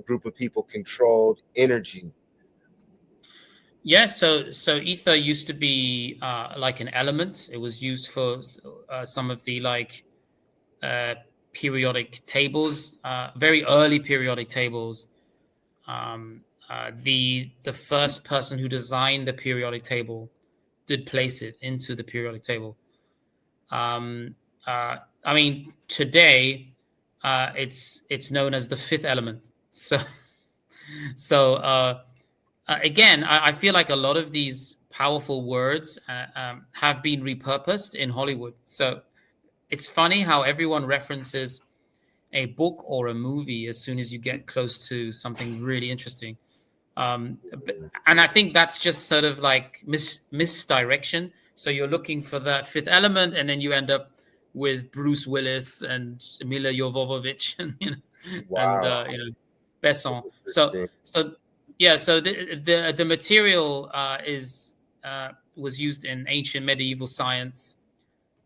group of people controlled energy? So ether used to be like an element. It was used for some of the periodic tables, very early periodic tables. The first person who designed the periodic table did place it into the periodic table. I mean, today it's known as the fifth element. So again, I feel like a lot of these powerful words have been repurposed in Hollywood. So it's funny how everyone references a book or a movie as soon as you get close to something really interesting. And I think that's just sort of like misdirection. So you're looking for that fifth element, and then you end up with Bruce Willis and Mila Jovovich and Wow. and Besson. So the material was used in ancient medieval science,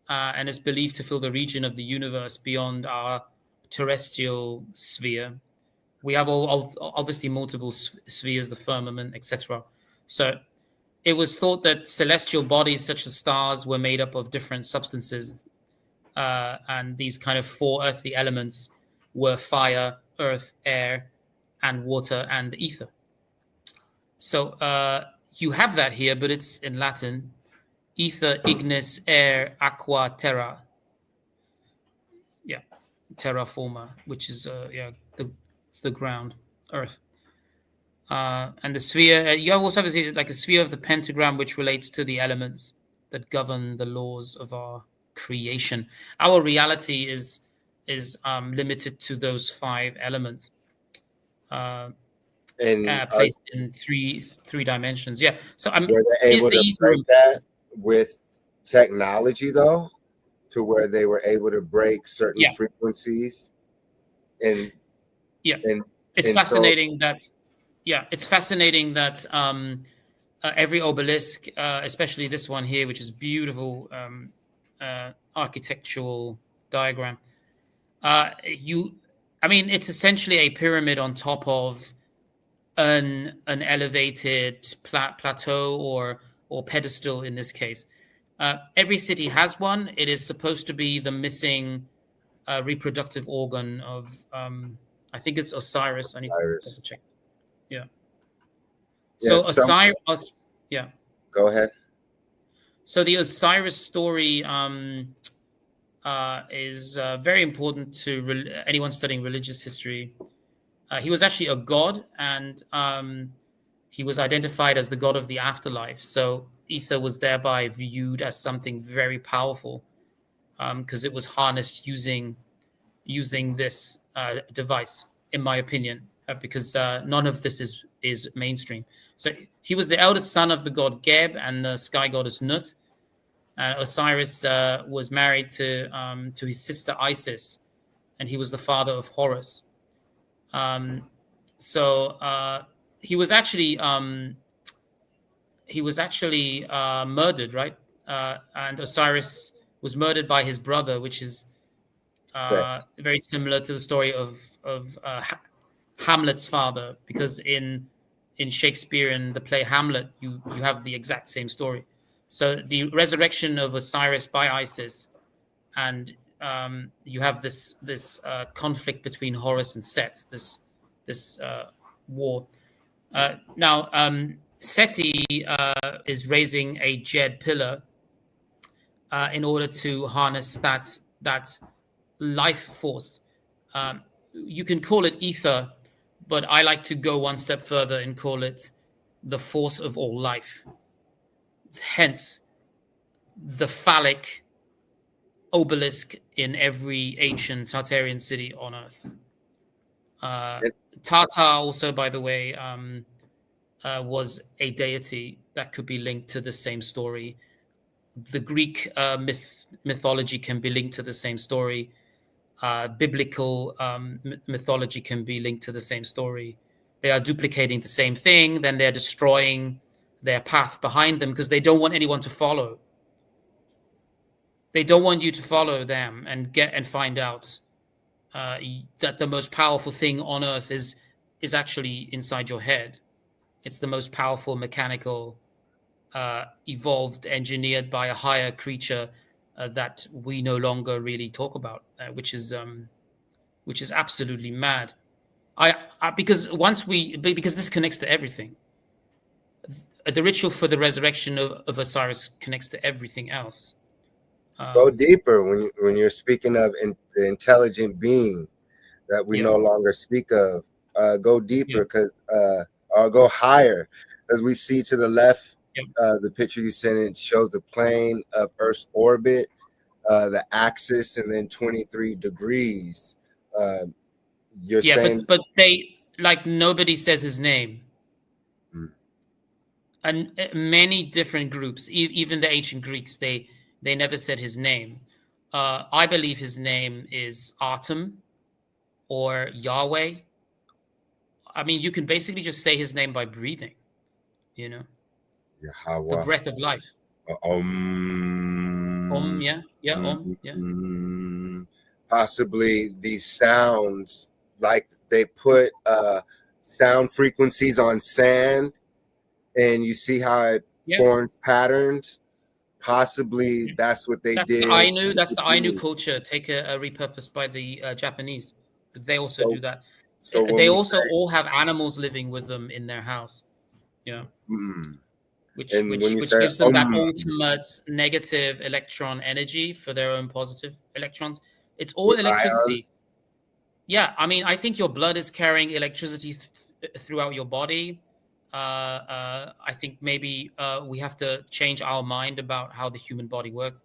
and is believed to fill the region of the universe beyond our terrestrial sphere. We have obviously multiple spheres, the firmament, etc. So it was thought that celestial bodies such as stars were made up of different substances, and these kind of four earthly elements were fire, earth, air, and water, and the ether. So you have that here, but it's in Latin: ether, ignis, air, aqua, terra. Yeah, terra forma, which is the ground, earth. And the sphere, you also have like a sphere of the pentagram, which relates to the elements that govern the laws of our creation. Our reality is limited to those five elements, placed in three dimensions. Yeah. So were they able to break that with technology, though, to where they were able to break certain frequencies? And it's fascinating that every obelisk, especially this one here, which is beautiful architectural diagram. It's essentially a pyramid on top of an elevated plateau or pedestal in this case. Every city has one. It is supposed to be the missing reproductive organ of I think it's Osiris. I need to double check. Yeah. So Osiris. Yeah. Go ahead. So the Osiris story is very important to anyone studying religious history. He was actually a god, and he was identified as the god of the afterlife. So ether was thereby viewed as something very powerful, because it was harnessed using this device, in my opinion, because none of this is mainstream. So he was the eldest son of the god Geb and the sky goddess Nut. Osiris was married to his sister Isis, and he was the father of Horus. He was actually murdered, right? And Osiris was murdered by his brother, which is very similar to the story of Hamlet's father, because in Shakespeare, in the play Hamlet, you have the exact same story. So the resurrection of Osiris by Isis, and you have this conflict between Horus and Set, this war. Now Seti is raising a jed pillar in order to harness that life force. You can call it ether, but I like to go one step further and call it the force of all life. Hence, the phallic obelisk in every ancient Tartarian city on Earth. Tartar also, by the way, was a deity that could be linked to the same story. The Greek mythology can be linked to the same story. Biblical mythology can be linked to the same story. They are duplicating the same thing, then they're destroying their path behind them because they don't want anyone to follow. They don't want you to follow them and find out that the most powerful thing on Earth is actually inside your head. It's the most powerful mechanical, evolved, engineered by a higher creature that we no longer really talk about, which is absolutely mad. Because this connects to everything. The ritual for the resurrection of Osiris connects to everything else. Go deeper when you're speaking of the intelligent being that we no longer speak of. Go deeper because or go higher, as we see to the left. The picture you sent, it shows the plane of Earth's orbit, the axis, and then 23 degrees. You're saying, but they, like, nobody says his name. And many different groups, even the ancient Greeks, they never said his name. I believe his name is Atum or Yahweh. I mean, you can basically just say his name by breathing, the breath of life. Possibly these sounds, like they put sound frequencies on sand, and you see how it forms patterns. Possibly that's what they did. That's the Ainu culture, repurposed by the Japanese. They also do that. So they also all have animals living with them in their house. Which gives them that ultimate negative electron energy for their own positive electrons. It's all electricity. Yeah, I mean, I think your blood is carrying electricity throughout your body. I think maybe we have to change our mind about how the human body works.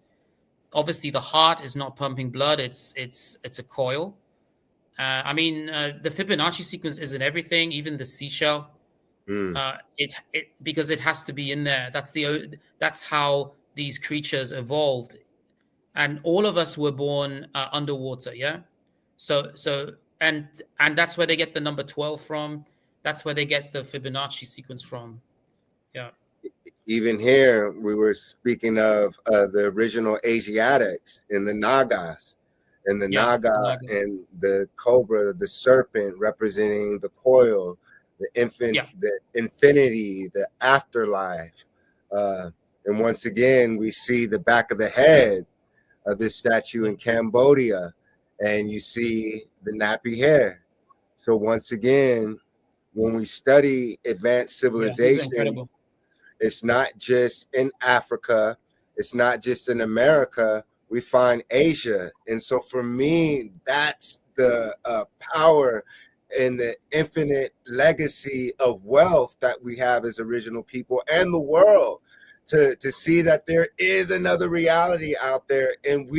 Obviously, the heart is not pumping blood; it's a coil. I mean, the Fibonacci sequence isn't everything. Even the seashell, because it has to be in there. That's how these creatures evolved, and all of us were born underwater. Yeah, so and that's where they get the number 12 from. That's where they get the Fibonacci sequence from. Yeah. Even here, we were speaking of the original Asiatics and the Nagas, and the Naga and the cobra, the serpent representing the coil, the infinity, the afterlife. And once again, we see the back of the head of this statue in Cambodia, and you see the nappy hair. So once again, when we study advanced civilization, it's not just in Africa, it's not just in America, we find Asia. And so for me, that's the power and the infinite legacy of wealth that we have as original people and the world, to see that there is another reality out there. And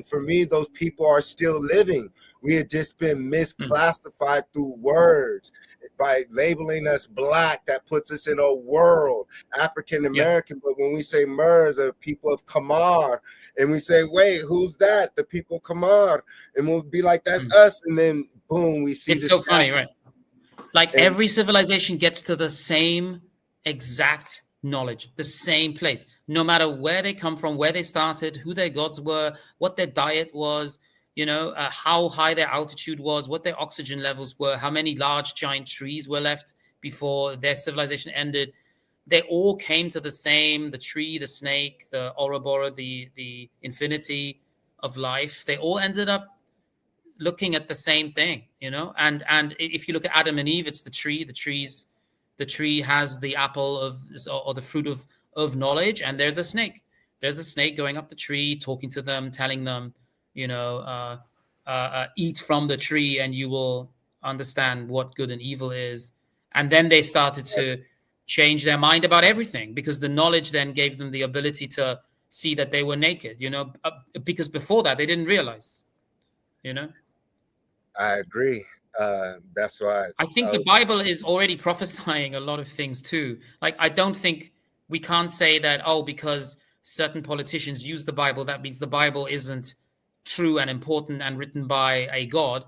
for me, those people are still living. We had just been misclassified through words. By labeling us Black, that puts us in a world, African American. But when we say Mers, the people of Kamar, and we say, wait, who's that? The people of Kamar. And we'll be like, that's us. And then boom, we see it's so funny, right? Like every civilization gets to the same exact knowledge, the same place, no matter where they come from, where they started, who their gods were, what their diet was, how high their altitude was, what their oxygen levels were, how many large giant trees were left before their civilization ended. They all came to the same, the tree, the snake, the Ouroboros, the infinity of life. They all ended up looking at the same thing, and if you look at Adam and Eve, it's the tree. The tree has the apple or the fruit of knowledge, and there's a snake. There's a snake going up the tree, talking to them, telling them, you know, eat from the tree and you will understand what good and evil is. And then they started to change their mind about everything, because the knowledge then gave them the ability to see that they were naked, you know, because before that they didn't realize, you know. I agree. That's why I think the Bible is already prophesying a lot of things too. Like, I don't think we can't say that, oh, because certain politicians use the Bible, that means the Bible isn't true and important and written by a God,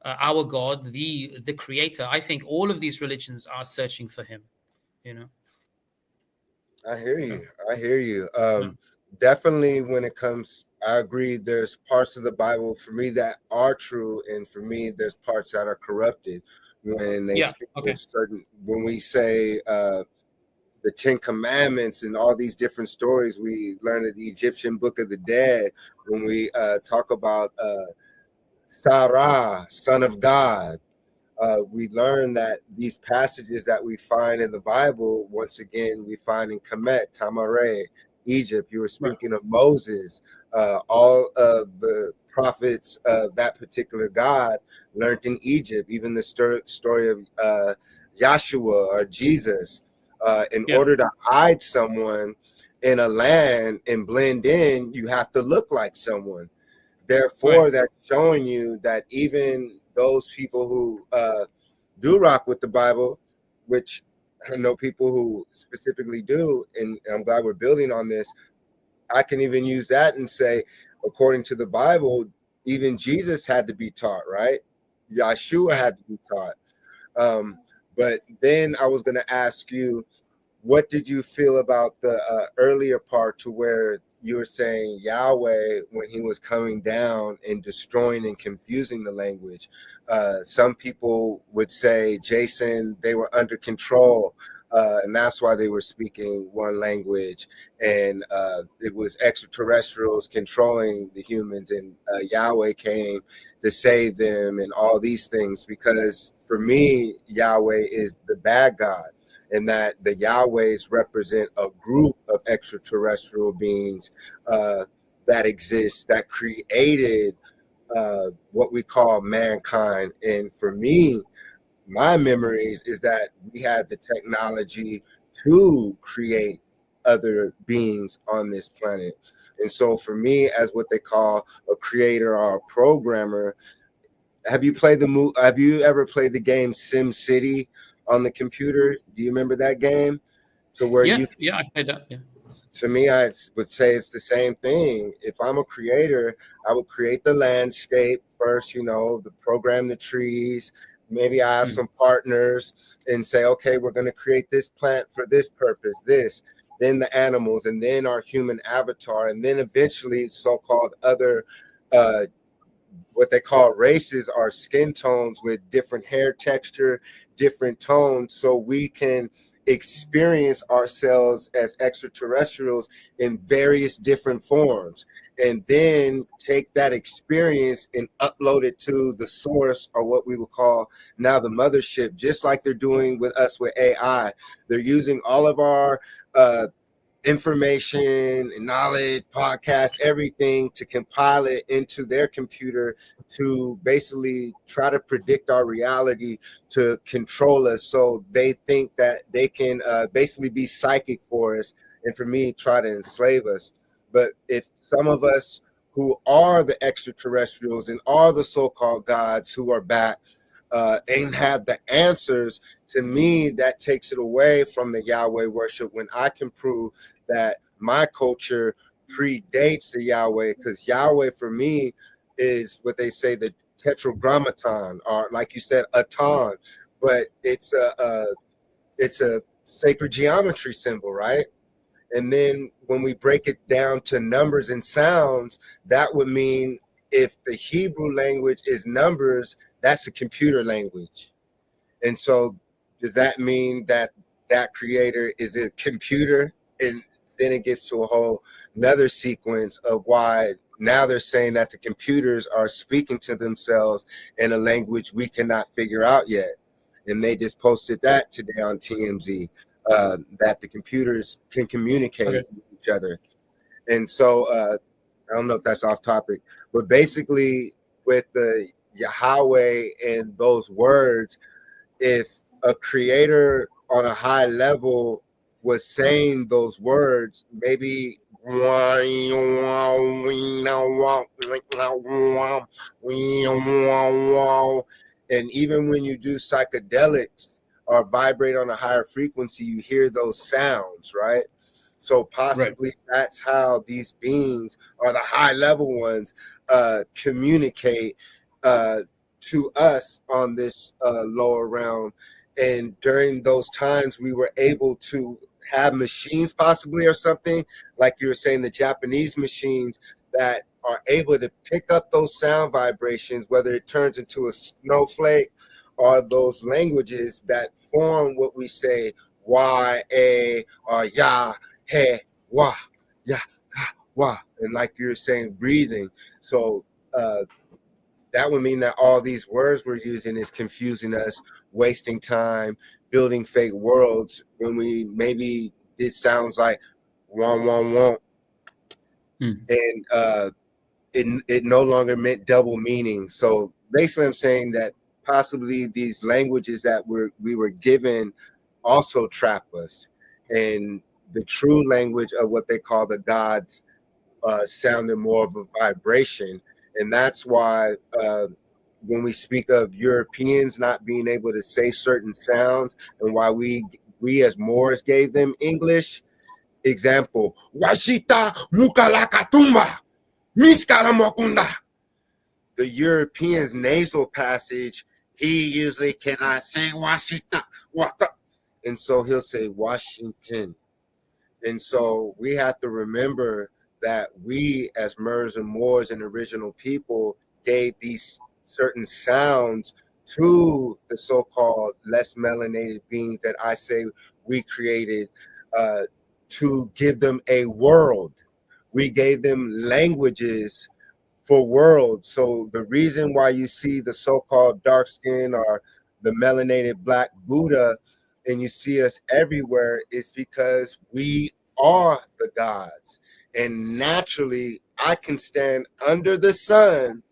our God, the creator. I think all of these religions are searching for him, you know. I hear you. I hear you. Yeah. Definitely when it comes, I agree. There's parts of the Bible for me that are true, and for me, there's parts that are corrupted. When they Yeah. speak Okay. of certain, when we say the Ten Commandments and all these different stories, we learn in the Egyptian Book of the Dead. When we talk about Sarah, son of God, we learn that these passages that we find in the Bible, once again, we find in Kemet, Tamare, Egypt. You were speaking of Moses. All of the prophets of that particular God learned in Egypt. Even the story of Yahshua or Jesus. In order to hide someone in a land and blend in, you have to look like someone. Therefore, that's showing you that even those people who do rock with the Bible, which I know people who specifically do, and I'm glad we're building on this, I can even use that and say, according to the Bible, even Jesus had to be taught, right? Yahshua had to be taught. But then I was going to ask you, what did you feel about the earlier part to where you were saying Yahweh when he was coming down and destroying and confusing the language? Some people would say, Jason, they were under control, and that's why they were speaking one language, and it was extraterrestrials controlling the humans, and Yahweh came to save them and all these things. Because for me, Yahweh is the bad God, and that the Yahwehs represent a group of extraterrestrial beings that exist, that created what we call mankind. And for me, my memories is that we had the technology to create other beings on this planet. And so for me, as what they call a creator or a programmer, have you ever played the game Sim City on the computer? Do you remember that game? To where I played that. Yeah. To me, I would say it's the same thing. If I'm a creator, I would create the landscape first, the program the trees. Maybe I have some partners and say, okay, we're going to create this plant for this purpose, then the animals, and then our human avatar, and then eventually so-called other what they call races are skin tones with different hair texture, different tones, so we can experience ourselves as extraterrestrials in various different forms, and then take that experience and upload it to the source, or what we would call now the mothership, just like they're doing with us with AI. They're using all of our information and knowledge, podcasts, everything to compile it into their computer to basically try to predict our reality, to control us. So they think that they can basically be psychic for us, and for me, try to enslave us. But if some of us who are the extraterrestrials and are the so-called gods who are back and have the answers, to me, that takes it away from the Yahweh worship, when I can prove that my culture predates the Yahweh. Because Yahweh for me is what they say, the tetragrammaton, or like you said, a ton, but it's a sacred geometry symbol, right? And then when we break it down to numbers and sounds, that would mean if the Hebrew language is numbers, that's a computer language. And so does that mean that that creator is a computer? And then it gets to a whole another sequence of why now they're saying that the computers are speaking to themselves in a language we cannot figure out yet. And they just posted that today on TMZ, that the computers can communicate with each other. And so I don't know if that's off topic, but basically with the Yahweh and those words, if a creator on a high level was saying those words, maybe and even when you do psychedelics or vibrate on a higher frequency, you hear those sounds, right? So possibly that's how these beings, or the high level ones, communicate to us on this lower realm. And during those times, we were able to have machines, possibly, or something like you were saying, the Japanese machines that are able to pick up those sound vibrations, whether it turns into a snowflake or those languages that form what we say, Y, A, or Ya, He, Wa, Ya, Ha, Wa. And like you were saying, breathing. So, that would mean that all these words we're using is confusing us, wasting time, building fake worlds when we maybe it sounds like wong wong wong, and it no longer meant double meaning. So basically, I'm saying that possibly these languages that we were given also trap us, and the true language of what they call the gods sounded more of a vibration. And that's why when we speak of Europeans not being able to say certain sounds, and why we as Moors gave them English. Example, Washita Mukalakatumba, Miskaramokunda. The European's nasal passage, he usually cannot say Washita, Waka. And so he'll say Washington. And so we have to remember that we, as Mers and Moors and original people, gave these certain sounds to the so-called less melanated beings that I say we created to give them a world. We gave them languages for worlds. So the reason why you see the so-called dark skin or the melanated black Buddha and you see us everywhere is because we are the gods. And naturally, I can stand under the sun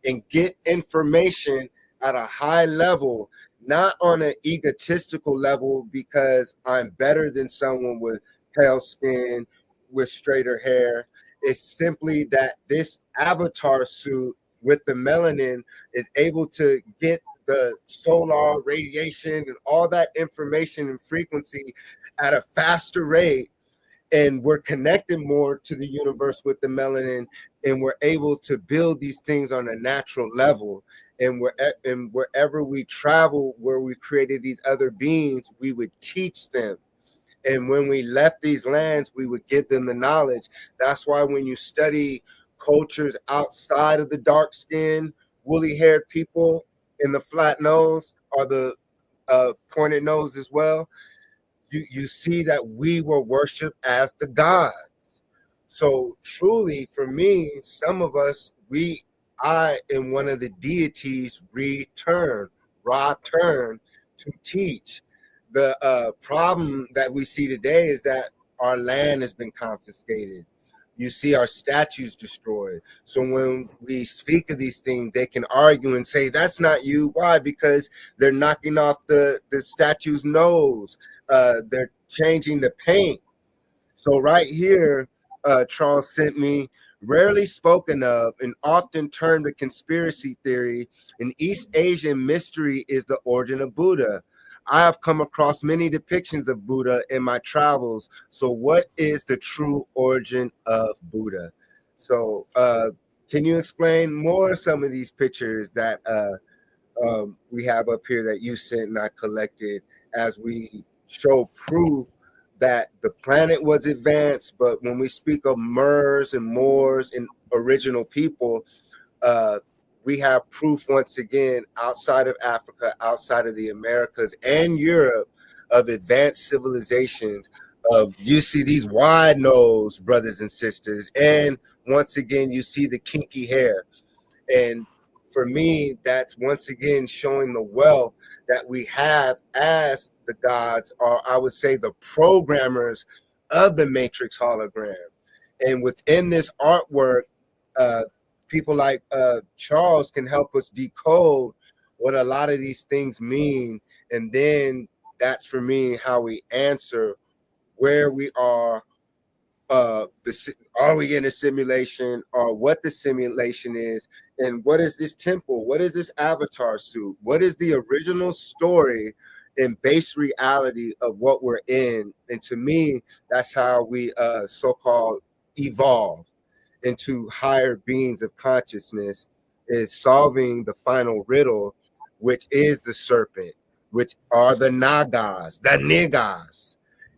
and get information at a high level, not on an egotistical level because I'm better than someone with pale skin, with straighter hair. It's simply that this avatar suit with the melanin is able to get the solar radiation and all that information and frequency at a faster rate, and we're connected more to the universe with the melanin, and we're able to build these things on a natural level. And wherever we travel, where we created these other beings, we would teach them. And when we left these lands, we would give them the knowledge. That's why when you study cultures outside of the dark skin, woolly haired people in the flat nose or the pointed nose as well, you see that we were worshipped as the gods. So truly, for me, some of us, I am one of the deities return to teach. The problem that we see today is that our land has been confiscated. You see our statues destroyed. So when we speak of these things, they can argue and say, that's not you. Why? Because they're knocking off the statue's nose. They're changing the paint. So right here, Charles sent me, rarely spoken of and often termed a conspiracy theory, an East Asian mystery is the origin of Buddha. I have come across many depictions of Buddha in my travels. So what is the true origin of Buddha? So can you explain more some of these pictures that we have up here that you sent and I collected as we show proof that the planet was advanced, but when we speak of Mers and Moors and original people, we have proof once again outside of Africa, outside of the Americas and Europe, of advanced civilizations. You see these wide nose brothers and sisters, and once again you see the kinky hair. And for me, that's once again showing the wealth that we have as the gods, or I would say the programmers of the Matrix hologram. And within this artwork, people like Charles can help us decode what a lot of these things mean. And then that's for me how we answer where we are. Are we in a simulation, or what the simulation is, and what is this temple? What is this avatar suit? What is the original story and base reality of what we're in? And to me, that's how we so-called evolve into higher beings of consciousness, is solving the final riddle, which is the serpent, which are the nagas, the niggas.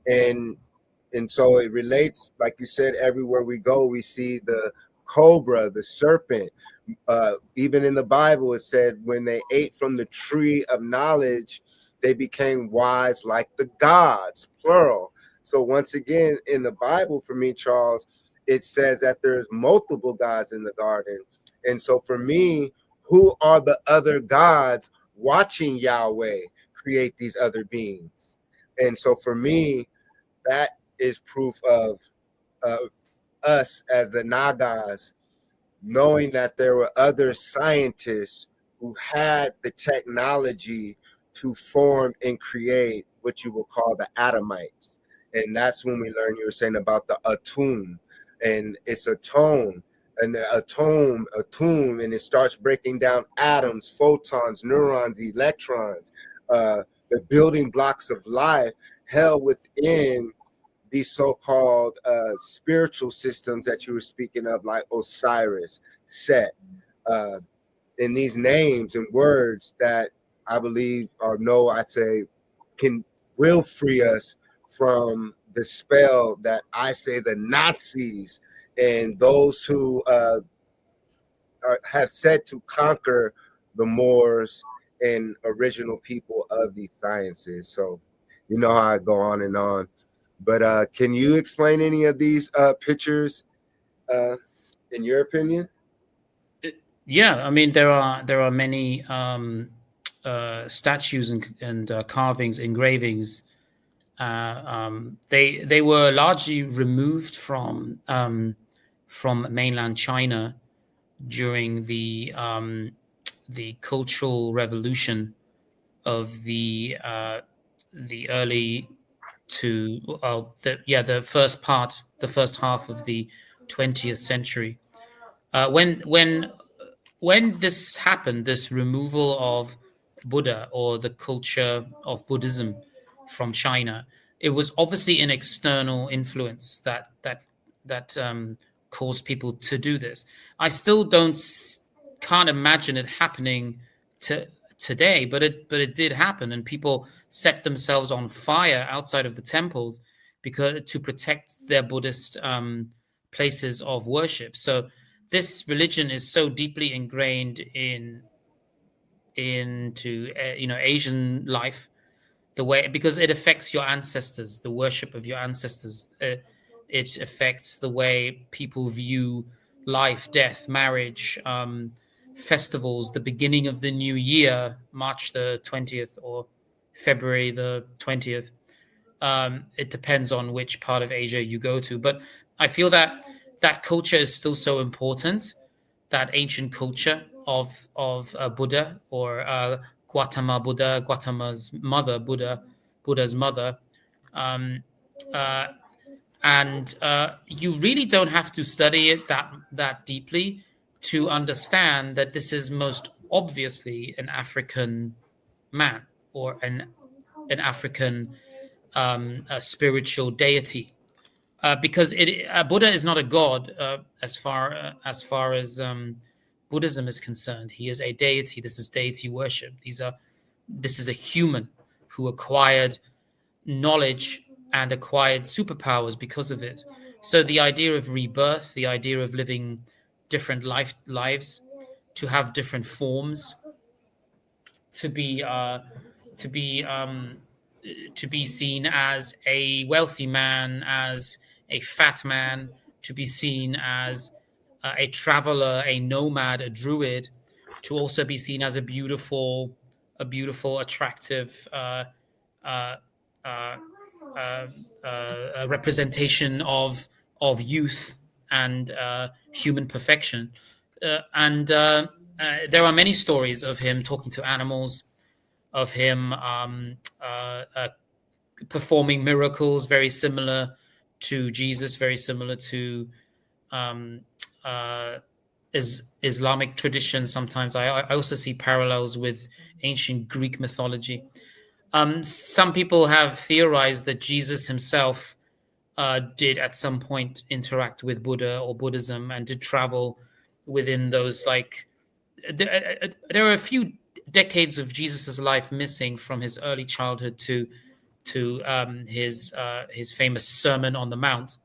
And so it relates, like you said, everywhere we go, we see the cobra, the serpent. Even in the Bible, it said when they ate from the tree of knowledge, they became wise like the gods, plural. So once again, in the Bible, for me, Charles, it says that there's multiple gods in the garden. And so for me, who are the other gods watching Yahweh create these other beings? And so for me, that is proof of us as the Nagas knowing that there were other scientists who had the technology to form and create what you will call the atomites. And that's when we learn, you were saying about the atom, and it's a tone, and a tone, and it starts breaking down atoms, photons, neurons, electrons, the building blocks of life held within these so-called spiritual systems that you were speaking of, like Osiris, Set, and these names and words that I believe, or no, I'd say, will free us from the spell that I say the Nazis and those who have said to conquer the Moors and original people of these sciences. So you know how I go on and on. But can you explain any of these pictures in your opinion? Yeah, I mean there are many statues and carvings, engravings. They were largely removed from mainland China during the Cultural Revolution of the early to the first half of the 20th century. When this happened, this removal of Buddha or the culture of Buddhism from China, it was obviously an external influence that caused people to do this. I still can't imagine it happening today, but it did happen, and people set themselves on fire outside of the temples because to protect their Buddhist places of worship. So this religion is so deeply ingrained into Asian life, the way, because it affects your ancestors, the worship of your ancestors. It affects the way people view life, death, marriage, festivals, the beginning of the new year, March the 20th or February the 20th. It depends on which part of Asia you go to. But I feel that culture is still so important, that ancient culture of Buddha, or Gautama Buddha, Gautama's mother, Buddha's mother. Um, and you really don't have to study it that deeply to understand that this is most obviously an African man, or an African a spiritual deity, because Buddha is not a god as far as Buddhism is concerned. He is a deity. This is deity worship. This is a human who acquired knowledge and acquired superpowers because of it. So the idea of rebirth, the idea of living different lives, to have different forms, to be seen as a wealthy man, as a fat man, to be seen as a traveler, a nomad, a druid, to also be seen as a beautiful, attractive a representation of youth and human perfection. There are many stories of him talking to animals, of him performing miracles very similar to Jesus, very similar to um, uh, Islamic tradition. Sometimes I also see parallels with ancient Greek mythology. Some people have theorized that Jesus himself did at some point interact with Buddha or Buddhism and did travel within those, like, there are a few decades of Jesus's life missing from his early childhood to his famous Sermon on the Mount.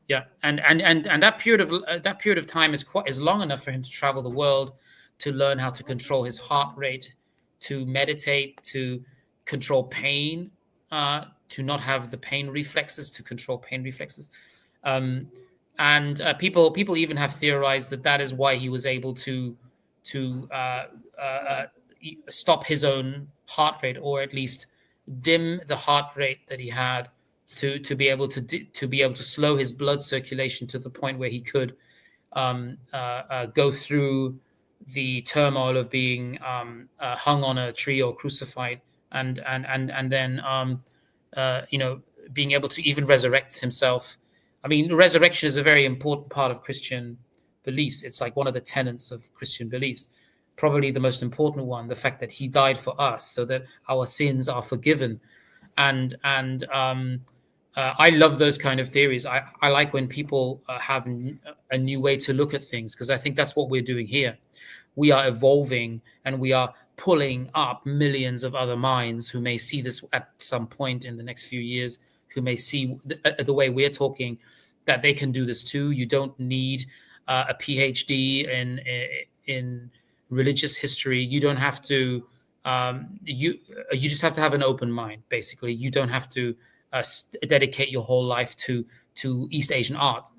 Yeah, and that period of time is long enough for him to travel the world, to learn how to control his heart rate, to meditate, to control pain, to not have the pain reflexes, to control pain reflexes. Um, and people even have theorized that is why he was able to stop his own heart rate, or at least dim the heart rate that he had, to be able to slow his blood circulation to the point where he could go through the turmoil of being hung on a tree or crucified, and then being able to even resurrect himself. I mean, resurrection is a very important part of Christian beliefs. It's like one of the tenets of Christian beliefs, probably the most important one, the fact that he died for us so that our sins are forgiven. And I love those kind of theories. I like when people have a new way to look at things, because I think that's what we're doing here. We are evolving, and we are pulling up millions of other minds who may see this at some point in the next few years, who may see the way we're talking, that they can do this too. You don't need a PhD in religious history. You don't have to. You just have to have an open mind. Basically, you don't have to dedicate your whole life to East Asian art.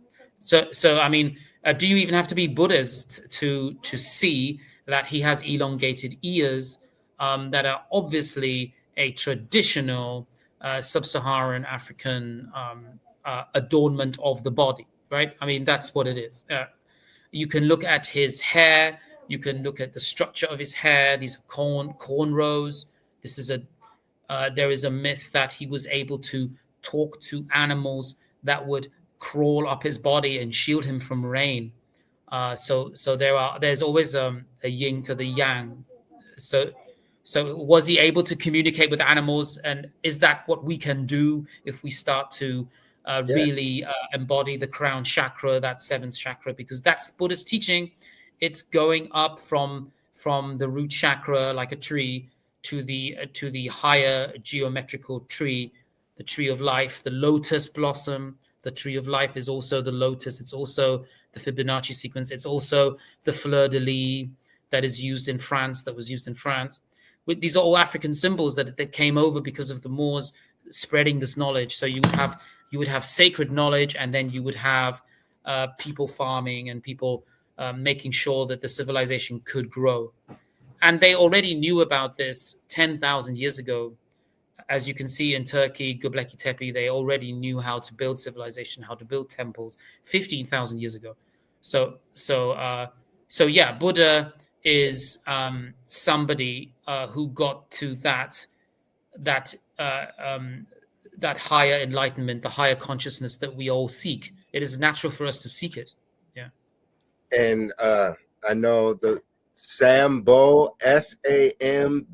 So I mean, do you even have to be Buddhist to see that he has elongated ears that are obviously a traditional sub-Saharan African adornment of the body, right? I mean, that's what it is. You can look at his hair. You can look at the structure of his hair. These cornrows. This is there is a myth that he was able to talk to animals that would crawl up his body and shield him from rain. So there's always a yin to the yang. So was he able to communicate with animals? And is that what we can do if we start to really embody the crown chakra, that seventh chakra? Because that's Buddhist teaching. It's going up from the root chakra like a tree to the higher geometrical tree, the tree of life, the lotus blossom. The tree of life is also the lotus. It's also the Fibonacci sequence. It's also the fleur de lis that is used in France. That was used in France. These are all African symbols that came over because of the Moors spreading this knowledge. So you would have sacred knowledge, and then you would have people farming and people making sure that the civilization could grow. And they already knew about this 10,000 years ago. As you can see in Turkey, Göbekli Tepe, they already knew how to build civilization, how to build temples 15,000 years ago. So yeah, Buddha is somebody who got to that higher enlightenment, the higher consciousness that we all seek. It is natural for us to seek it. Yeah. And I know the Sambon, Sambon,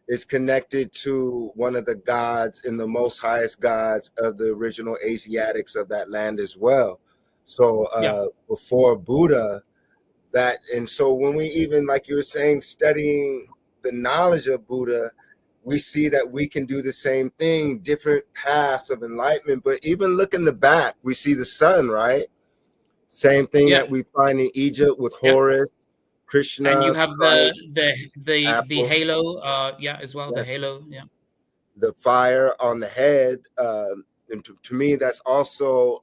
is connected to one of the gods and the most highest gods of the original Asiatics of that land as well. So before Buddha, and so when we even, like you were saying, studying the knowledge of Buddha, we see that we can do the same thing, different paths of enlightenment. But even look in the back, we see the sun, right? Same thing that we find in Egypt with Horus, Krishna. And you have the halo, as well. Yes. The halo, the fire on the head. And to me, that's also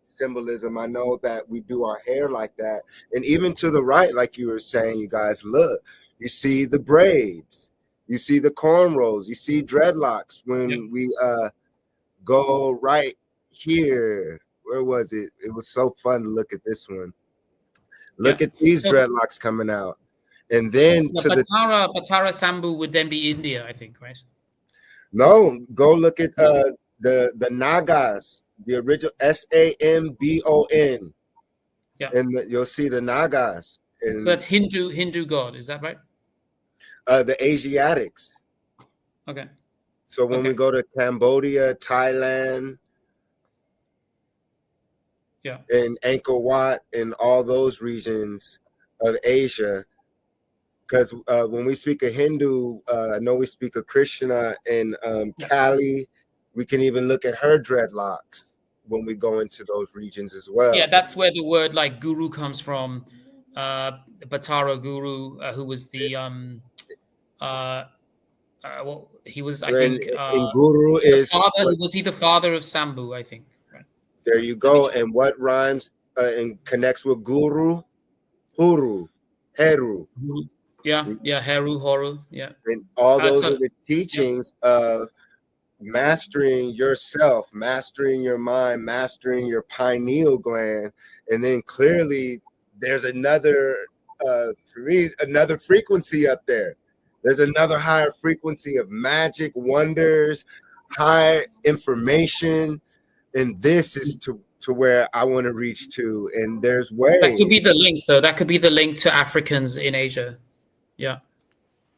symbolism. I know that we do our hair like that. And even to the right, like you were saying, you guys, look, you see the braids, you see the cornrows, you see dreadlocks. When we go right here, where was it? It was so fun to look at this one. Look Yeah. at these So, dreadlocks coming out. And then yeah, to the Batara Sambu would then be India, I think, right? no, go look at the Nagas, the original Sambon, Yeah. and you'll see the Nagas and So that's Hindu god, is that right? the Asiatics. Okay. So when we Okay. go to Cambodia, Thailand, Yeah. and Angkor Wat, and all those regions of Asia, because when we speak of Hindu, I know we speak of Krishna and Kali. We can even look at her dreadlocks when we go into those regions as well. Yeah, that's where the word like guru comes from. Batara Guru, who was the well, he was, I think, and Guru the is father. Was he the father of Sambu? I think. Right. there. You go. And what rhymes and connects with Guru? Huru, Heru. Yeah, Heru, Horu, yeah. And all those So, are the teachings of mastering yourself, mastering your mind, mastering your pineal gland. And then clearly there's another, for me, another frequency up there. There's another higher frequency of magic, wonders, high information. And this is to where I want to reach to. And there's ways. that could be the link, though. That could be the link to Africans in Asia. Yeah.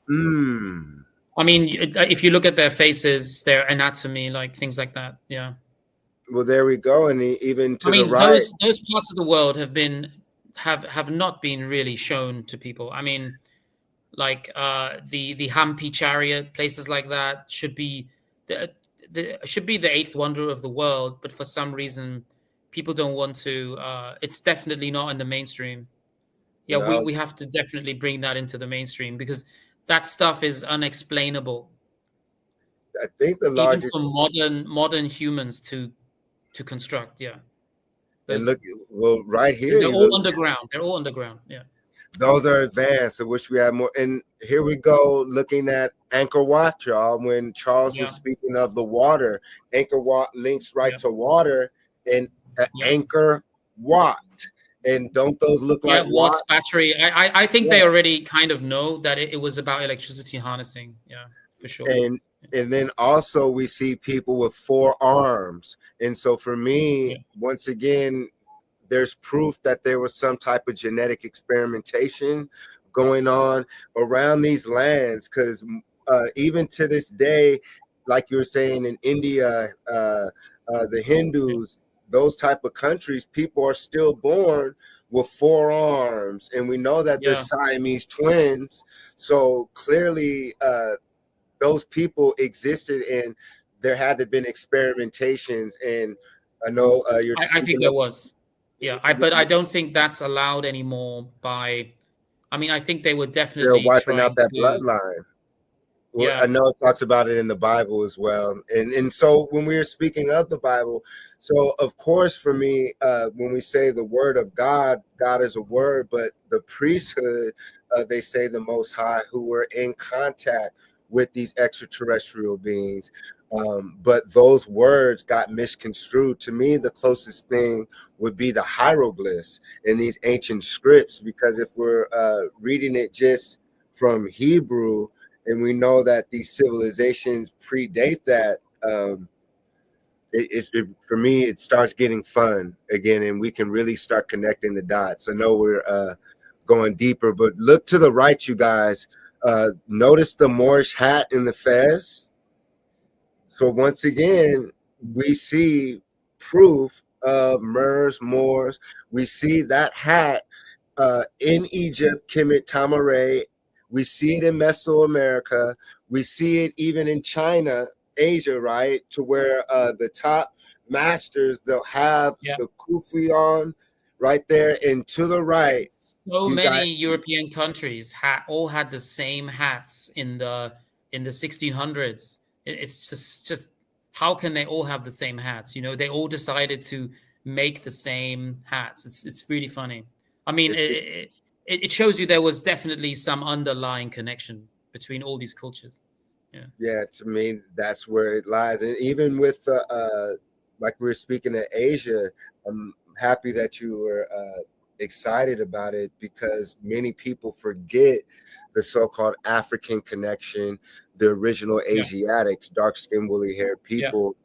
I mean, if you look at their faces, their anatomy, like things like that. Yeah. Well, there we go. And even to the right. Those parts of the world have not been really shown to people. I mean, like the Hampi chariot, places like that should be the eighth wonder of the world, but for some reason people don't want to. It's definitely not in the mainstream. Yeah, No. we have to definitely bring that into the mainstream because that stuff is unexplainable. I think the largest, even for modern humans to construct. Yeah. and look, well, right here, They're all underground. They're all underground. Yeah. those are advanced. I wish we had more. And here we go, looking at Angkor Wat, y'all. When Charles was speaking of the water, Angkor Wat links right to water, and Angkor Wat. And don't those look like Watt's battery? I think they already kind of know that it was about electricity harnessing. Yeah, for sure. And then also we see people with 4 arms. And so for me, once again, there's proof that there was some type of genetic experimentation going on around these lands. Because even to this day, like you were saying in India, the Hindus, those type of countries, people are still born with 4 arms, and we know that they're Siamese twins. So clearly, those people existed, and there had to have been experimentations. And I know you're. I think there was, but I don't think that's allowed anymore. I think they were definitely they're wiping out that bloodline. Well, I know it talks about it in the Bible as well. And so when we were speaking of the Bible, so of course for me, when we say the word of God, God is a word, but the priesthood, they say the Most High, who were in contact with these extraterrestrial beings. But those words got misconstrued. To me, the closest thing would be the hieroglyphs in these ancient scripts, because if we're reading it just from Hebrew, and we know that these civilizations predate that, for me, it starts getting fun again, and we can really start connecting the dots. I know we're going deeper, but look to the right, you guys. Notice the Moorish hat in the fez. So once again, we see proof of Moors. We see that hat in Egypt, Kemet Tamaray. We see it in Mesoamerica. We see it even in China, Asia, right? To where the top masters, they'll have the kufi on right there. And to the right, so many European countries all had the same hats in the 1600s. It's just how can they all have the same hats? You know, they all decided to make the same hats. It's really funny. I mean, it shows you there was definitely some underlying connection between all these cultures. Yeah, to me, that's where it lies. And even with like we were speaking of Asia, I'm happy that you were excited about it, because many people forget the so-called African connection, the original Yeah. Asiatics, dark-skinned, woolly-haired Yeah. people.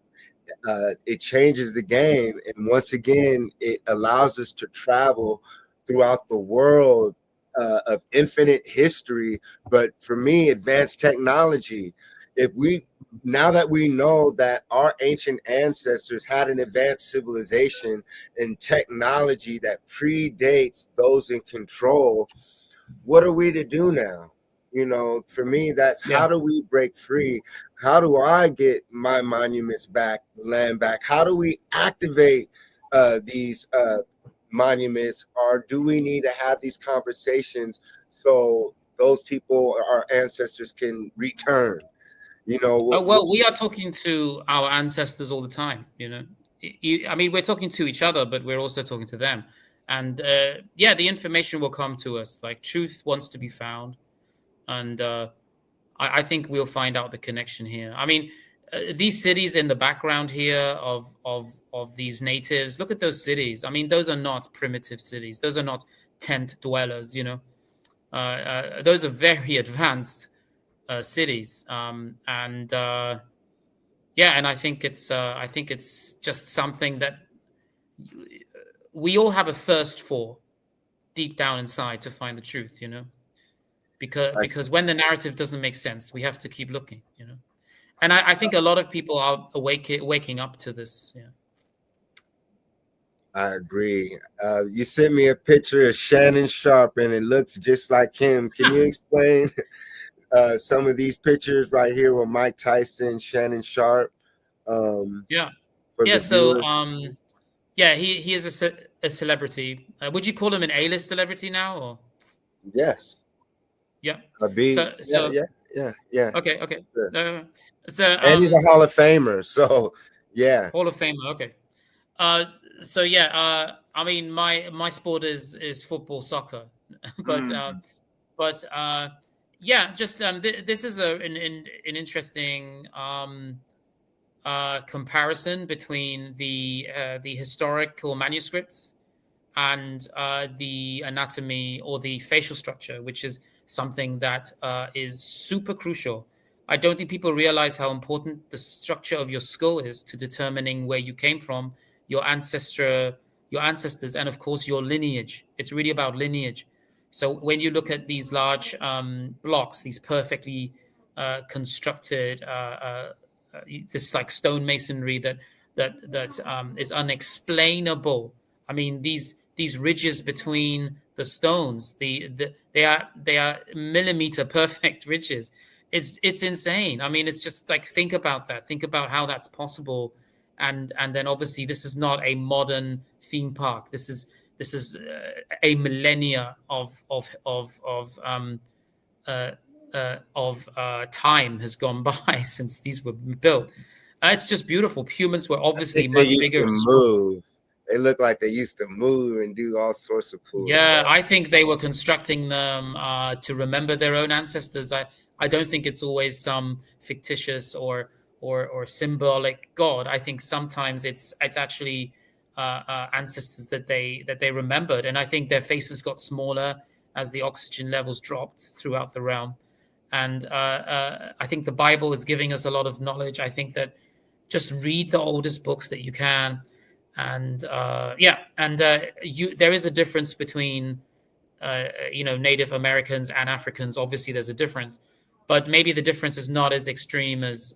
It changes the game, and once again, it allows us to travel throughout the world of infinite history. But for me, advanced technology. If we Now that we know that our ancient ancestors had an advanced civilization and technology that predates those in control, what are we to do now? For me, that's Yeah. how do we break free? How do I get my monuments back, land back? How do we activate these monuments? Or do we need to have these conversations so those people, our ancestors, can return? Well, we are talking to our ancestors all the time. I mean, we're talking to each other, but we're also talking to them. And yeah, the information will come to us. Like, truth wants to be found, and I think we'll find out the connection here. I mean, these cities in the background here of these natives. Look at those cities. I mean, those are not primitive cities. Those are not tent dwellers. Those are very advanced cities, and yeah, and I think it's just something that we all have a thirst for deep down inside, to find the truth. Because when the narrative doesn't make sense, we have to keep looking. And I think a lot of people are waking up to this. Yeah. I agree. You sent me a picture of Shannon Sharp, and it looks just like him. Can you explain some of these pictures right here with Mike Tyson, Shannon Sharp? Yeah. For Yeah. the So viewers? yeah, he is a celebrity. Would you call him an A-list celebrity now, or? Yes. Yeah. A B. So Yeah. okay. Sure. So And he's a Hall of Famer, so yeah. Hall of Famer. Okay. So yeah. I mean, my sport is football, soccer, but yeah. Just this is an interesting comparison between the historical manuscripts and the anatomy or the facial structure, which is something that is super crucial. I don't think people realize how important the structure of your skull is to determining where you came from, your ancestors, and of course your lineage. It's really about lineage. So when you look at these large blocks, these perfectly constructed, this like stonemasonry that is unexplainable. I mean, these ridges between the stones, they are millimeter perfect ridges. It's insane. I mean, it's just like, think about that. Think about how that's possible, and then obviously this is not a modern theme park. This is a millennia of time has gone by since these were built. It's just beautiful. Humans were I obviously think they much used bigger to and stronger. move. They look like they used to move and do all sorts of cool Yeah, stuff. I think they were constructing them to remember their own ancestors. I don't think it's always some fictitious or symbolic god. I think sometimes it's actually ancestors that they remembered, and I think their faces got smaller as the oxygen levels dropped throughout the realm. And I think the Bible is giving us a lot of knowledge. I think that just read the oldest books that you can, and there is a difference between Native Americans and Africans. Obviously, there's a difference, but maybe the difference is not as extreme as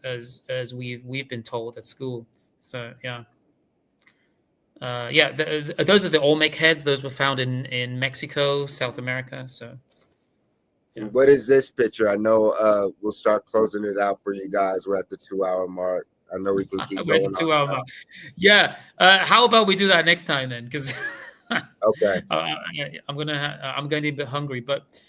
we've been told at school. So yeah. Those are the Olmec heads. Those were found in Mexico, South America. So yeah. What is this picture? I know we'll start closing it out for you guys. We're at the 2-hour mark. I know we can keep We're at going the on. 2 hour mark. Yeah. How about we do that next time then? Because Okay. I'm going to be a bit hungry, but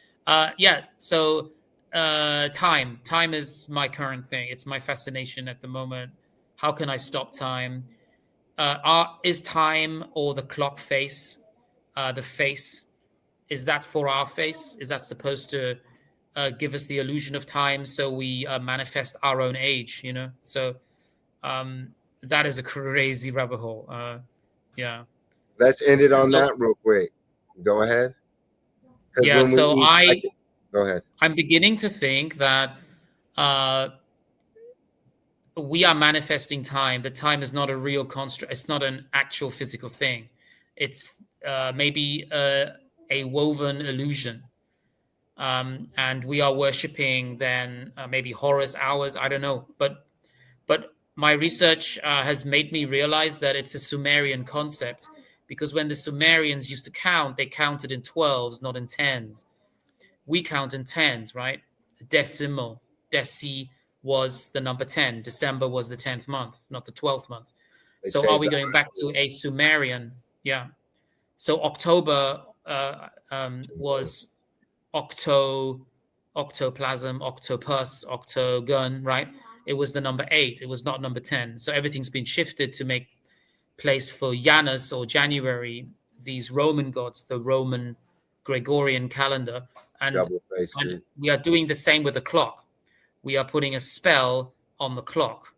yeah. So time is my current thing. It's my fascination at the moment. How can I stop time? Is time or the clock face, the face? Is that for our face? Is that supposed to give us the illusion of time so we manifest our own age? So that is a crazy rabbit hole. Yeah. Let's end it And on so, that real quick. Go ahead. Because yeah, when we so eat, go ahead. I'm beginning to think that we are manifesting time. That time is not a real construct. It's not an actual physical thing. It's maybe a woven illusion. And we are worshiping then maybe Horus hours. I don't know. But my research has made me realize that it's a Sumerian concept, because when the Sumerians used to count, they counted in 12s, not in 10s. We count in 10s, right? Decimal. Deci was the number 10. December was the 10th month, not the 12th month. They So are changed we the going back to a Sumerian? Yeah. So October was octoplasm, octopus, octagon, right? It was the number 8. It was not number 10. So everything's been shifted to make place for Janus or January, these Roman gods, the Roman Gregorian calendar. And double face, dude. we are doing the same with the clock. We are putting a spell on the clock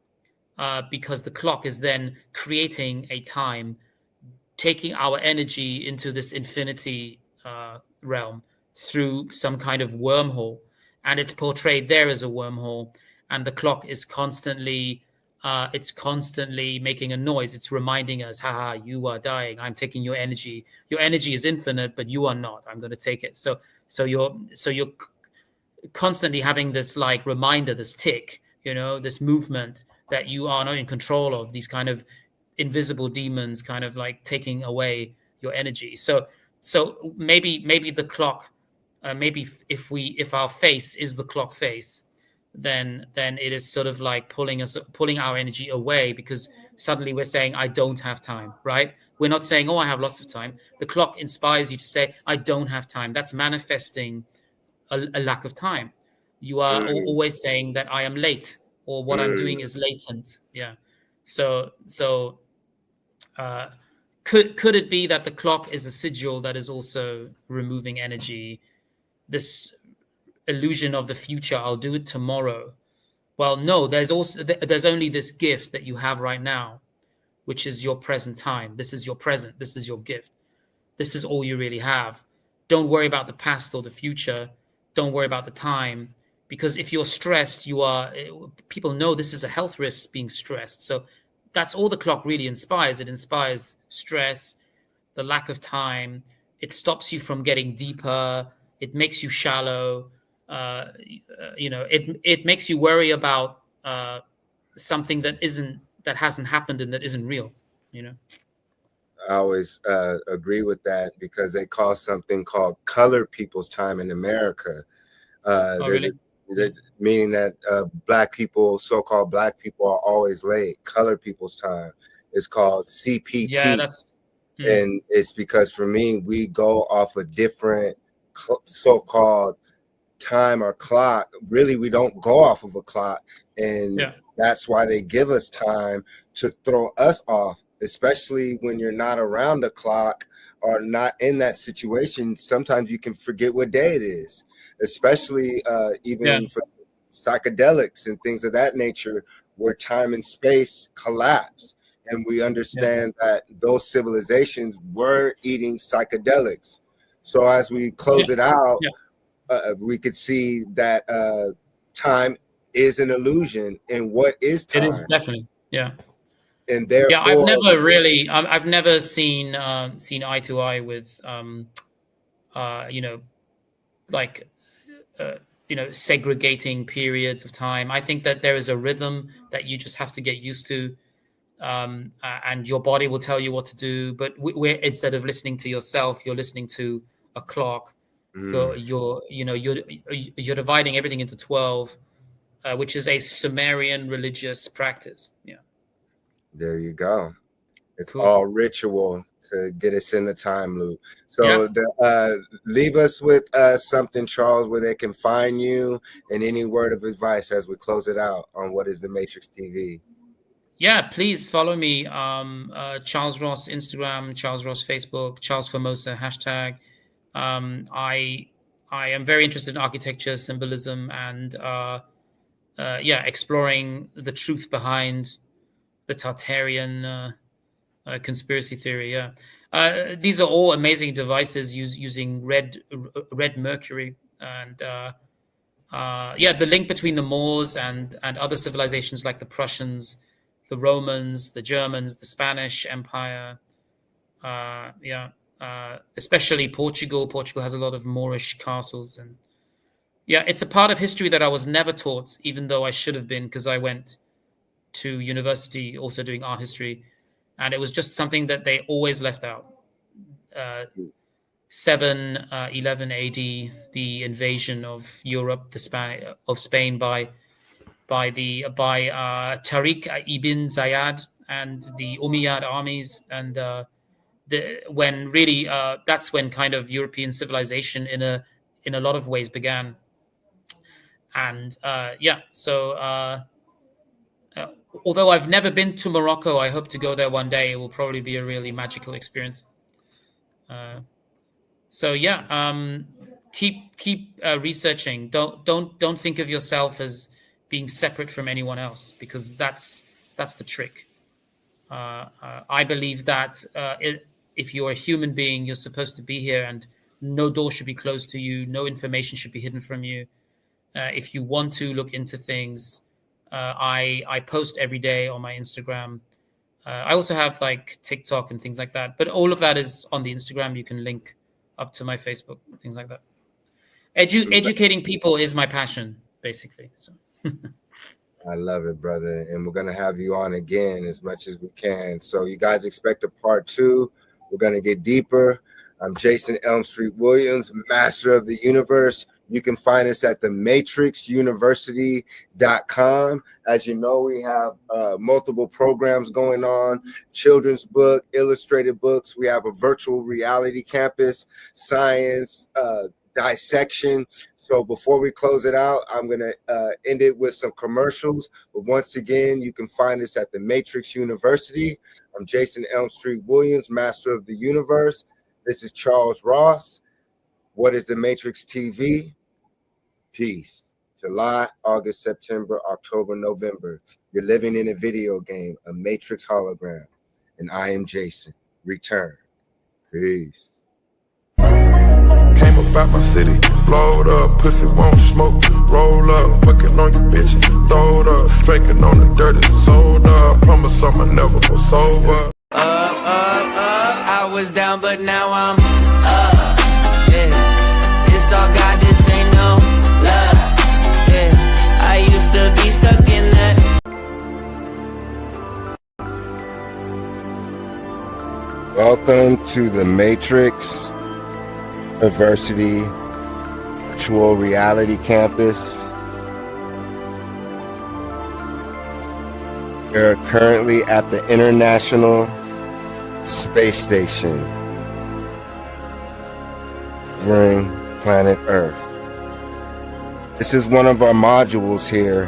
because the clock is then creating a time, taking our energy into this infinity realm through some kind of wormhole. And it's portrayed there as a wormhole. And the clock is constantly making a noise. It's reminding us, haha, you are dying. I'm taking your energy. Your energy is infinite, but you are not. I'm going to take it. So you're constantly having this like reminder, this tick, this movement that you are not in control of, these kind of invisible demons kind of like taking away your energy. So maybe the clock, maybe if our face is the clock face, then it is sort of like pulling our energy away, because suddenly we're saying, I don't have time, right? We're not saying, oh, I have lots of time. The clock inspires you to say, I don't have time. That's manifesting a lack of time. You are always saying that I am late, or what I'm doing is latent. Yeah. So could it be that the clock is a sigil that is also removing energy? This illusion of the future, I'll do it tomorrow. Well, no, there's only this gift that you have right now, which is your present time. This is your present. This is your gift. This is all you really have. Don't worry about the past or the future. Don't worry about the time, because if you're stressed, people know this is a health risk, being stressed. So that's all the clock really inspires. It inspires stress, the lack of time. It stops you from getting deeper. It makes you shallow. It makes you worry about something that hasn't happened and that isn't real. I always agree with that, because they call something called color people's time in America. Really? Meaning that black people, so-called black people, are always late. Color people's time is called CPT. Yeah, that's and it's because for me, we go off a different so-called time or clock. Really, we don't go off of a clock, and that's why they give us time to throw us off, especially when you're not around the clock or not in that situation. Sometimes you can forget what day it is, especially even for psychedelics and things of that nature, where time and space collapse. And we understand that those civilizations were eating psychedelics. So as we close it out, we could see that time is an illusion. And what is time? It is definitely, And therefore, I've never seen eye to eye with segregating periods of time. I think that there is a rhythm that you just have to get used to, and your body will tell you what to do. But we're instead of listening to yourself, you're listening to a clock. You're dividing everything into 12, which is a Sumerian religious practice. Yeah. There you go. It's all ritual to get us in the time loop. So leave us with something, Charles, where they can find you, and any word of advice as we close it out on What is the Matrix TV. Yeah, please follow me. Charles Ross Instagram, Charles Ross Facebook, Charles Formosa hashtag. I am very interested in architecture, symbolism, and exploring the truth behind Tartarian conspiracy theory. Yeah, these are all amazing devices using red mercury, and the link between the Moors and other civilizations like the Prussians, the Romans, the Germans, the Spanish Empire. Especially Portugal. Portugal has a lot of Moorish castles, and it's a part of history that I was never taught, even though I should have been, because I went to university also doing art history, and it was just something that they always left out. 711 AD, the invasion of Europe, of Spain by Tariq ibn Zayed and the Umayyad armies, and when really that's when kind of European civilization in a lot of ways began. And although I've never been to Morocco, I hope to go there one day. It will probably be a really magical experience. Keep researching. Don't think of yourself as being separate from anyone else, because that's the trick. I believe that if you're a human being, you're supposed to be here, and no door should be closed to you. No information should be hidden from you. If you want to look into things, I post every day on my Instagram. I also have like TikTok and things like that, but all of that is on the Instagram. You can link up to my Facebook, things like that. Educating people is my passion, basically. So I love it, brother. And we're going to have you on again as much as we can. So you guys expect a part 2. We're going to get deeper. I'm Jason Elm Street Williams, master of the universe. You can find us at thematrixuniversity.com. As you know, we have multiple programs going on: children's book, illustrated books. We have a virtual reality campus, science, dissection. So before we close it out, I'm going to end it with some commercials. But once again, you can find us at the Matrix University. I'm Jason Elm Street Williams, master of the universe. This is Charles Ross. What is the Matrix TV? Peace. July, August, September, October, November. You're living in a video game, a Matrix hologram. And I am Jason. Return. Peace. Came about my city, blowed up, pussy won't smoke. Roll up, fucking on your bitch, throw it up, drinking on the dirty soda. Promise I'ma never go sober. I was down, but now I'm up. Yeah, it's all God, this ain't no love. Yeah, I used to be stuck in that. Welcome to the Matrix University Virtual Reality Campus. We're currently at the International Space Station, covering planet Earth. This is one of our modules here,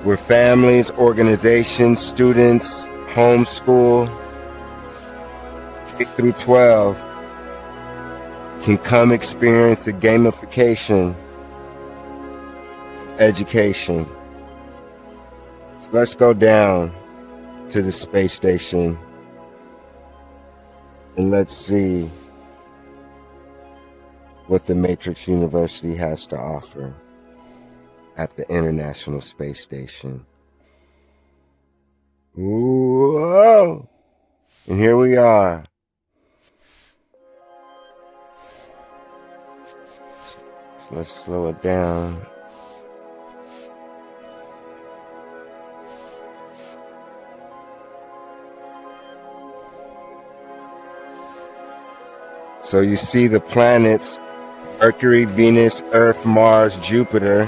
where families, organizations, students, homeschool, K through 12 can come experience the gamification education. So let's go down to the space station and let's see what the Matrix University has to offer at the International Space Station. Whoa! And here we are. So let's slow it down. So you see the planets: Mercury, Venus, Earth, Mars, Jupiter.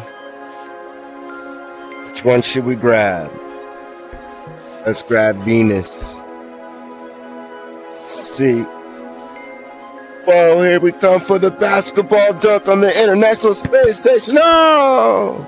Which one should we grab? Let's grab Venus. Let's see. Oh, here we come for the basketball dunk on the International Space Station. Oh!